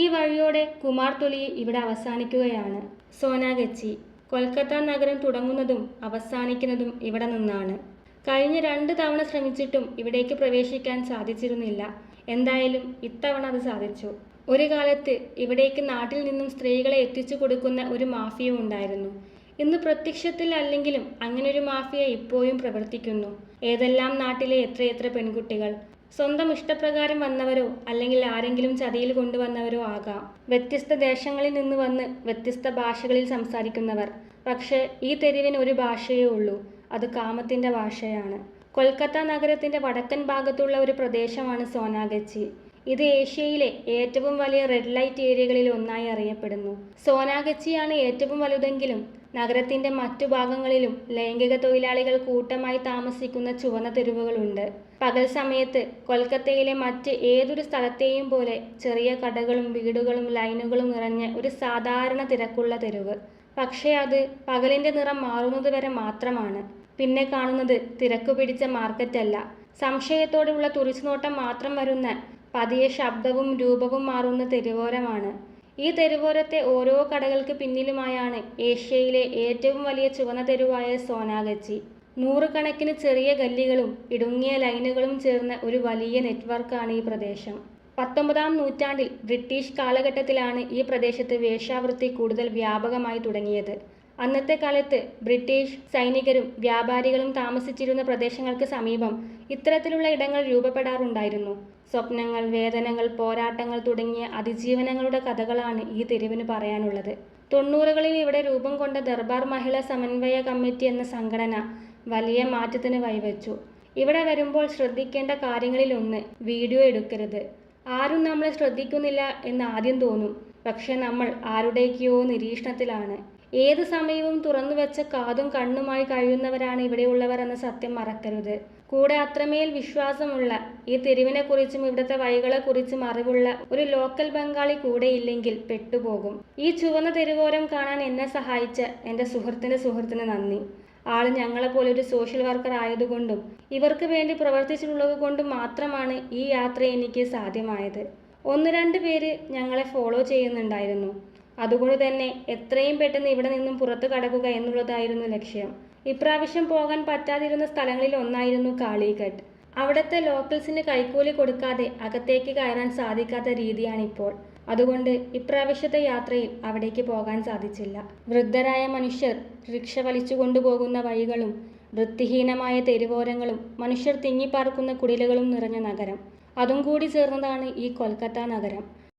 ഈ വഴിയോടെ കുമാർതൊലി ഇവിടെ അവസാനിക്കുകയാണ്. സോനാഗച്ചി. കൊൽക്കത്ത നഗരം തുടങ്ങുന്നതും അവസാനിക്കുന്നതും ഇവിടെ നിന്നാണ്. കഴിഞ്ഞ 2 തവണ ശ്രമിച്ചിട്ടും ഇവിടേക്ക് പ്രവേശിക്കാൻ സാധിച്ചിരുന്നില്ല. എന്തായാലും ഇത്തവണ അത് സാധിച്ചു. ഒരു കാലത്ത് ഇവിടേക്ക് നാട്ടിൽ നിന്നും സ്ത്രീകളെ എത്തിച്ചു കൊടുക്കുന്ന ഒരു മാഫിയ ഉണ്ടായിരുന്നു. ഇന്ന് പ്രത്യക്ഷത്തിൽ അല്ലെങ്കിലും അങ്ങനൊരു മാഫിയ ഇപ്പോഴും പ്രവർത്തിക്കുന്നു. ഏതെല്ലാം നാട്ടിലെ എത്രയെത്ര പെൺകുട്ടികൾ സ്വന്തം ഇഷ്ടപ്രകാരം വന്നവരോ അല്ലെങ്കിൽ ആരെങ്കിലും ചതിയിൽ കൊണ്ടുവന്നവരോ ആകാം. വ്യത്യസ്ത ദേശങ്ങളിൽ നിന്ന് വന്ന് വ്യത്യസ്ത ഭാഷകളിൽ സംസാരിക്കുന്നവർ. പക്ഷേ ഈ തെരുവിന് ഒരു ഭാഷയേ ഉള്ളൂ. അത് കാമത്തിന്റെ ഭാഷയാണ്. കൊൽക്കത്ത നഗരത്തിന്റെ വടക്കൻ ഭാഗത്തുള്ള ഒരു പ്രദേശമാണ് സോനാഗച്ചി. ഇത് ഏഷ്യയിലെ ഏറ്റവും വലിയ റെഡ് ലൈറ്റ് ഏരിയകളിൽ ഒന്നായി അറിയപ്പെടുന്നു. സോനാഗച്ചിയാണ് ഏറ്റവും വലുതെങ്കിലും നഗരത്തിന്റെ മറ്റു ഭാഗങ്ങളിലും ലൈംഗിക തൊഴിലാളികൾ കൂട്ടമായി താമസിക്കുന്ന ചുവന്ന തെരുവുകളുണ്ട്. പകൽ സമയത്ത് കൊൽക്കത്തയിലെ മറ്റ് ഏതൊരു സ്ഥലത്തെയും പോലെ ചെറിയ കടകളും വീടുകളും ലൈനുകളും നിറഞ്ഞ ഒരു സാധാരണ തിരക്കുള്ള തെരുവ്. പക്ഷേ അത് പകലിന്റെ നിറം മാറുന്നത് വരെ മാത്രമാണ്. പിന്നെ കാണുന്നത് തിരക്കു പിടിച്ച മാർക്കറ്റല്ല, സംശയത്തോടെയുള്ള തുറിച്ചുനോട്ടം മാത്രം വരുന്ന, പതിയെ ശബ്ദവും രൂപവും മാറുന്ന തെരുവോരമാണ്. ഈ തെരുവോരത്തെ ഓരോ കടകൾക്ക് പിന്നിലുമായാണ് ഏഷ്യയിലെ ഏറ്റവും വലിയ ചുവന്ന തെരുവായ സോനാഗച്ചി. നൂറുകണക്കിന് ചെറിയ ഗല്ലികളും ഇടുങ്ങിയ ലൈനുകളും ചേർന്ന ഒരു വലിയ നെറ്റ്വർക്കാണ് ഈ പ്രദേശം. 19-ാം നൂറ്റാണ്ടിൽ ബ്രിട്ടീഷ് കാലഘട്ടത്തിലാണ് ഈ പ്രദേശത്ത് വേശ്യാവൃത്തി കൂടുതൽ വ്യാപകമായി തുടങ്ങിയത്. അന്നത്തെ കാലത്ത് ബ്രിട്ടീഷ് സൈനികരും വ്യാപാരികളും താമസിച്ചിരുന്ന പ്രദേശങ്ങൾക്ക് സമീപം ഇത്തരത്തിലുള്ള ഇടങ്ങൾ രൂപപ്പെടാറുണ്ടായിരുന്നു. സ്വപ്നങ്ങൾ, വേദനകൾ, പോരാട്ടങ്ങൾ തുടങ്ങിയ അതിജീവനങ്ങളുടെ കഥകളാണ് ഈ തെരുവിന് പറയാനുള്ളത്. 90കളിൽ ഇവിടെ രൂപം കൊണ്ട ദർബാർ മഹിളാ സമന്വയ കമ്മിറ്റി എന്ന സംഘടന വലിയ മാറ്റത്തിന് വഴിവെച്ചു. ഇവിടെ വരുമ്പോൾ ശ്രദ്ധിക്കേണ്ട കാര്യങ്ങളിലൊന്ന്, വീഡിയോ എടുക്കരുത്. ആരും നമ്മളെ ശ്രദ്ധിക്കുന്നില്ല എന്ന് ആദ്യം തോന്നും. പക്ഷെ നമ്മൾ ആരുടെയൊക്കെയോ നിരീക്ഷണത്തിലാണ്. ഏത് സമയവും തുറന്നുവെച്ച കാതും കണ്ണുമായി കഴിയുന്നവരാണ് ഇവിടെയുള്ളവർ എന്ന സത്യം മറക്കരുത്. കൂടെ അത്രമേൽ വിശ്വാസമുള്ള, ഈ തെരുവിനെക്കുറിച്ചും ഇവിടുത്തെ വഴികളെക്കുറിച്ചും അറിവുള്ള ഒരു ലോക്കൽ ബംഗാളി കൂടെയില്ലെങ്കിൽ പെട്ടുപോകും. ഈ ചുവന്ന തെരുവോരം കാണാൻ എന്നെ സഹായിച്ച എൻ്റെ സുഹൃത്തിന് നന്ദി. ആൾ ഞങ്ങളെപ്പോലെ ഒരു സോഷ്യൽ വർക്കർ ആയതുകൊണ്ടും ഇവർക്ക് വേണ്ടി പ്രവർത്തിച്ചിട്ടുള്ളത് കൊണ്ടും മാത്രമാണ് ഈ യാത്ര എനിക്ക് സാധ്യമായത്. 1-2 പേര് ഞങ്ങളെ ഫോളോ ചെയ്യുന്നുണ്ടായിരുന്നു. അതുകൊണ്ട് തന്നെ എത്രയും പെട്ടെന്ന് ഇവിടെ നിന്നും പുറത്തു കടക്കുക എന്നുള്ളതായിരുന്നു ലക്ഷ്യം. ഇപ്രാവശ്യം പോകാൻ പറ്റാതിരുന്ന സ്ഥലങ്ങളിൽ ഒന്നായിരുന്നു കാളിഘട്ട്. അവിടുത്തെ ലോക്കൽസിന് കൈക്കൂലി കൊടുക്കാതെ അകത്തേക്ക് കയറാൻ സാധിക്കാത്ത രീതിയാണിപ്പോൾ. അതുകൊണ്ട് ഇപ്രാവശ്യത്തെ യാത്രയിൽ അവിടേക്ക് പോകാൻ സാധിച്ചില്ല. വൃദ്ധരായ മനുഷ്യർ റിക്ഷ വലിച്ചു കൊണ്ടുപോകുന്ന വഴികളും വൃത്തിഹീനമായ തെരുവോരങ്ങളും മനുഷ്യർ തിങ്ങിപ്പാർക്കുന്ന കുടിലുകളും നിറഞ്ഞ നഗരം, അതും കൂടി ചേർന്നതാണ് ഈ കൊൽക്കത്ത നഗരം.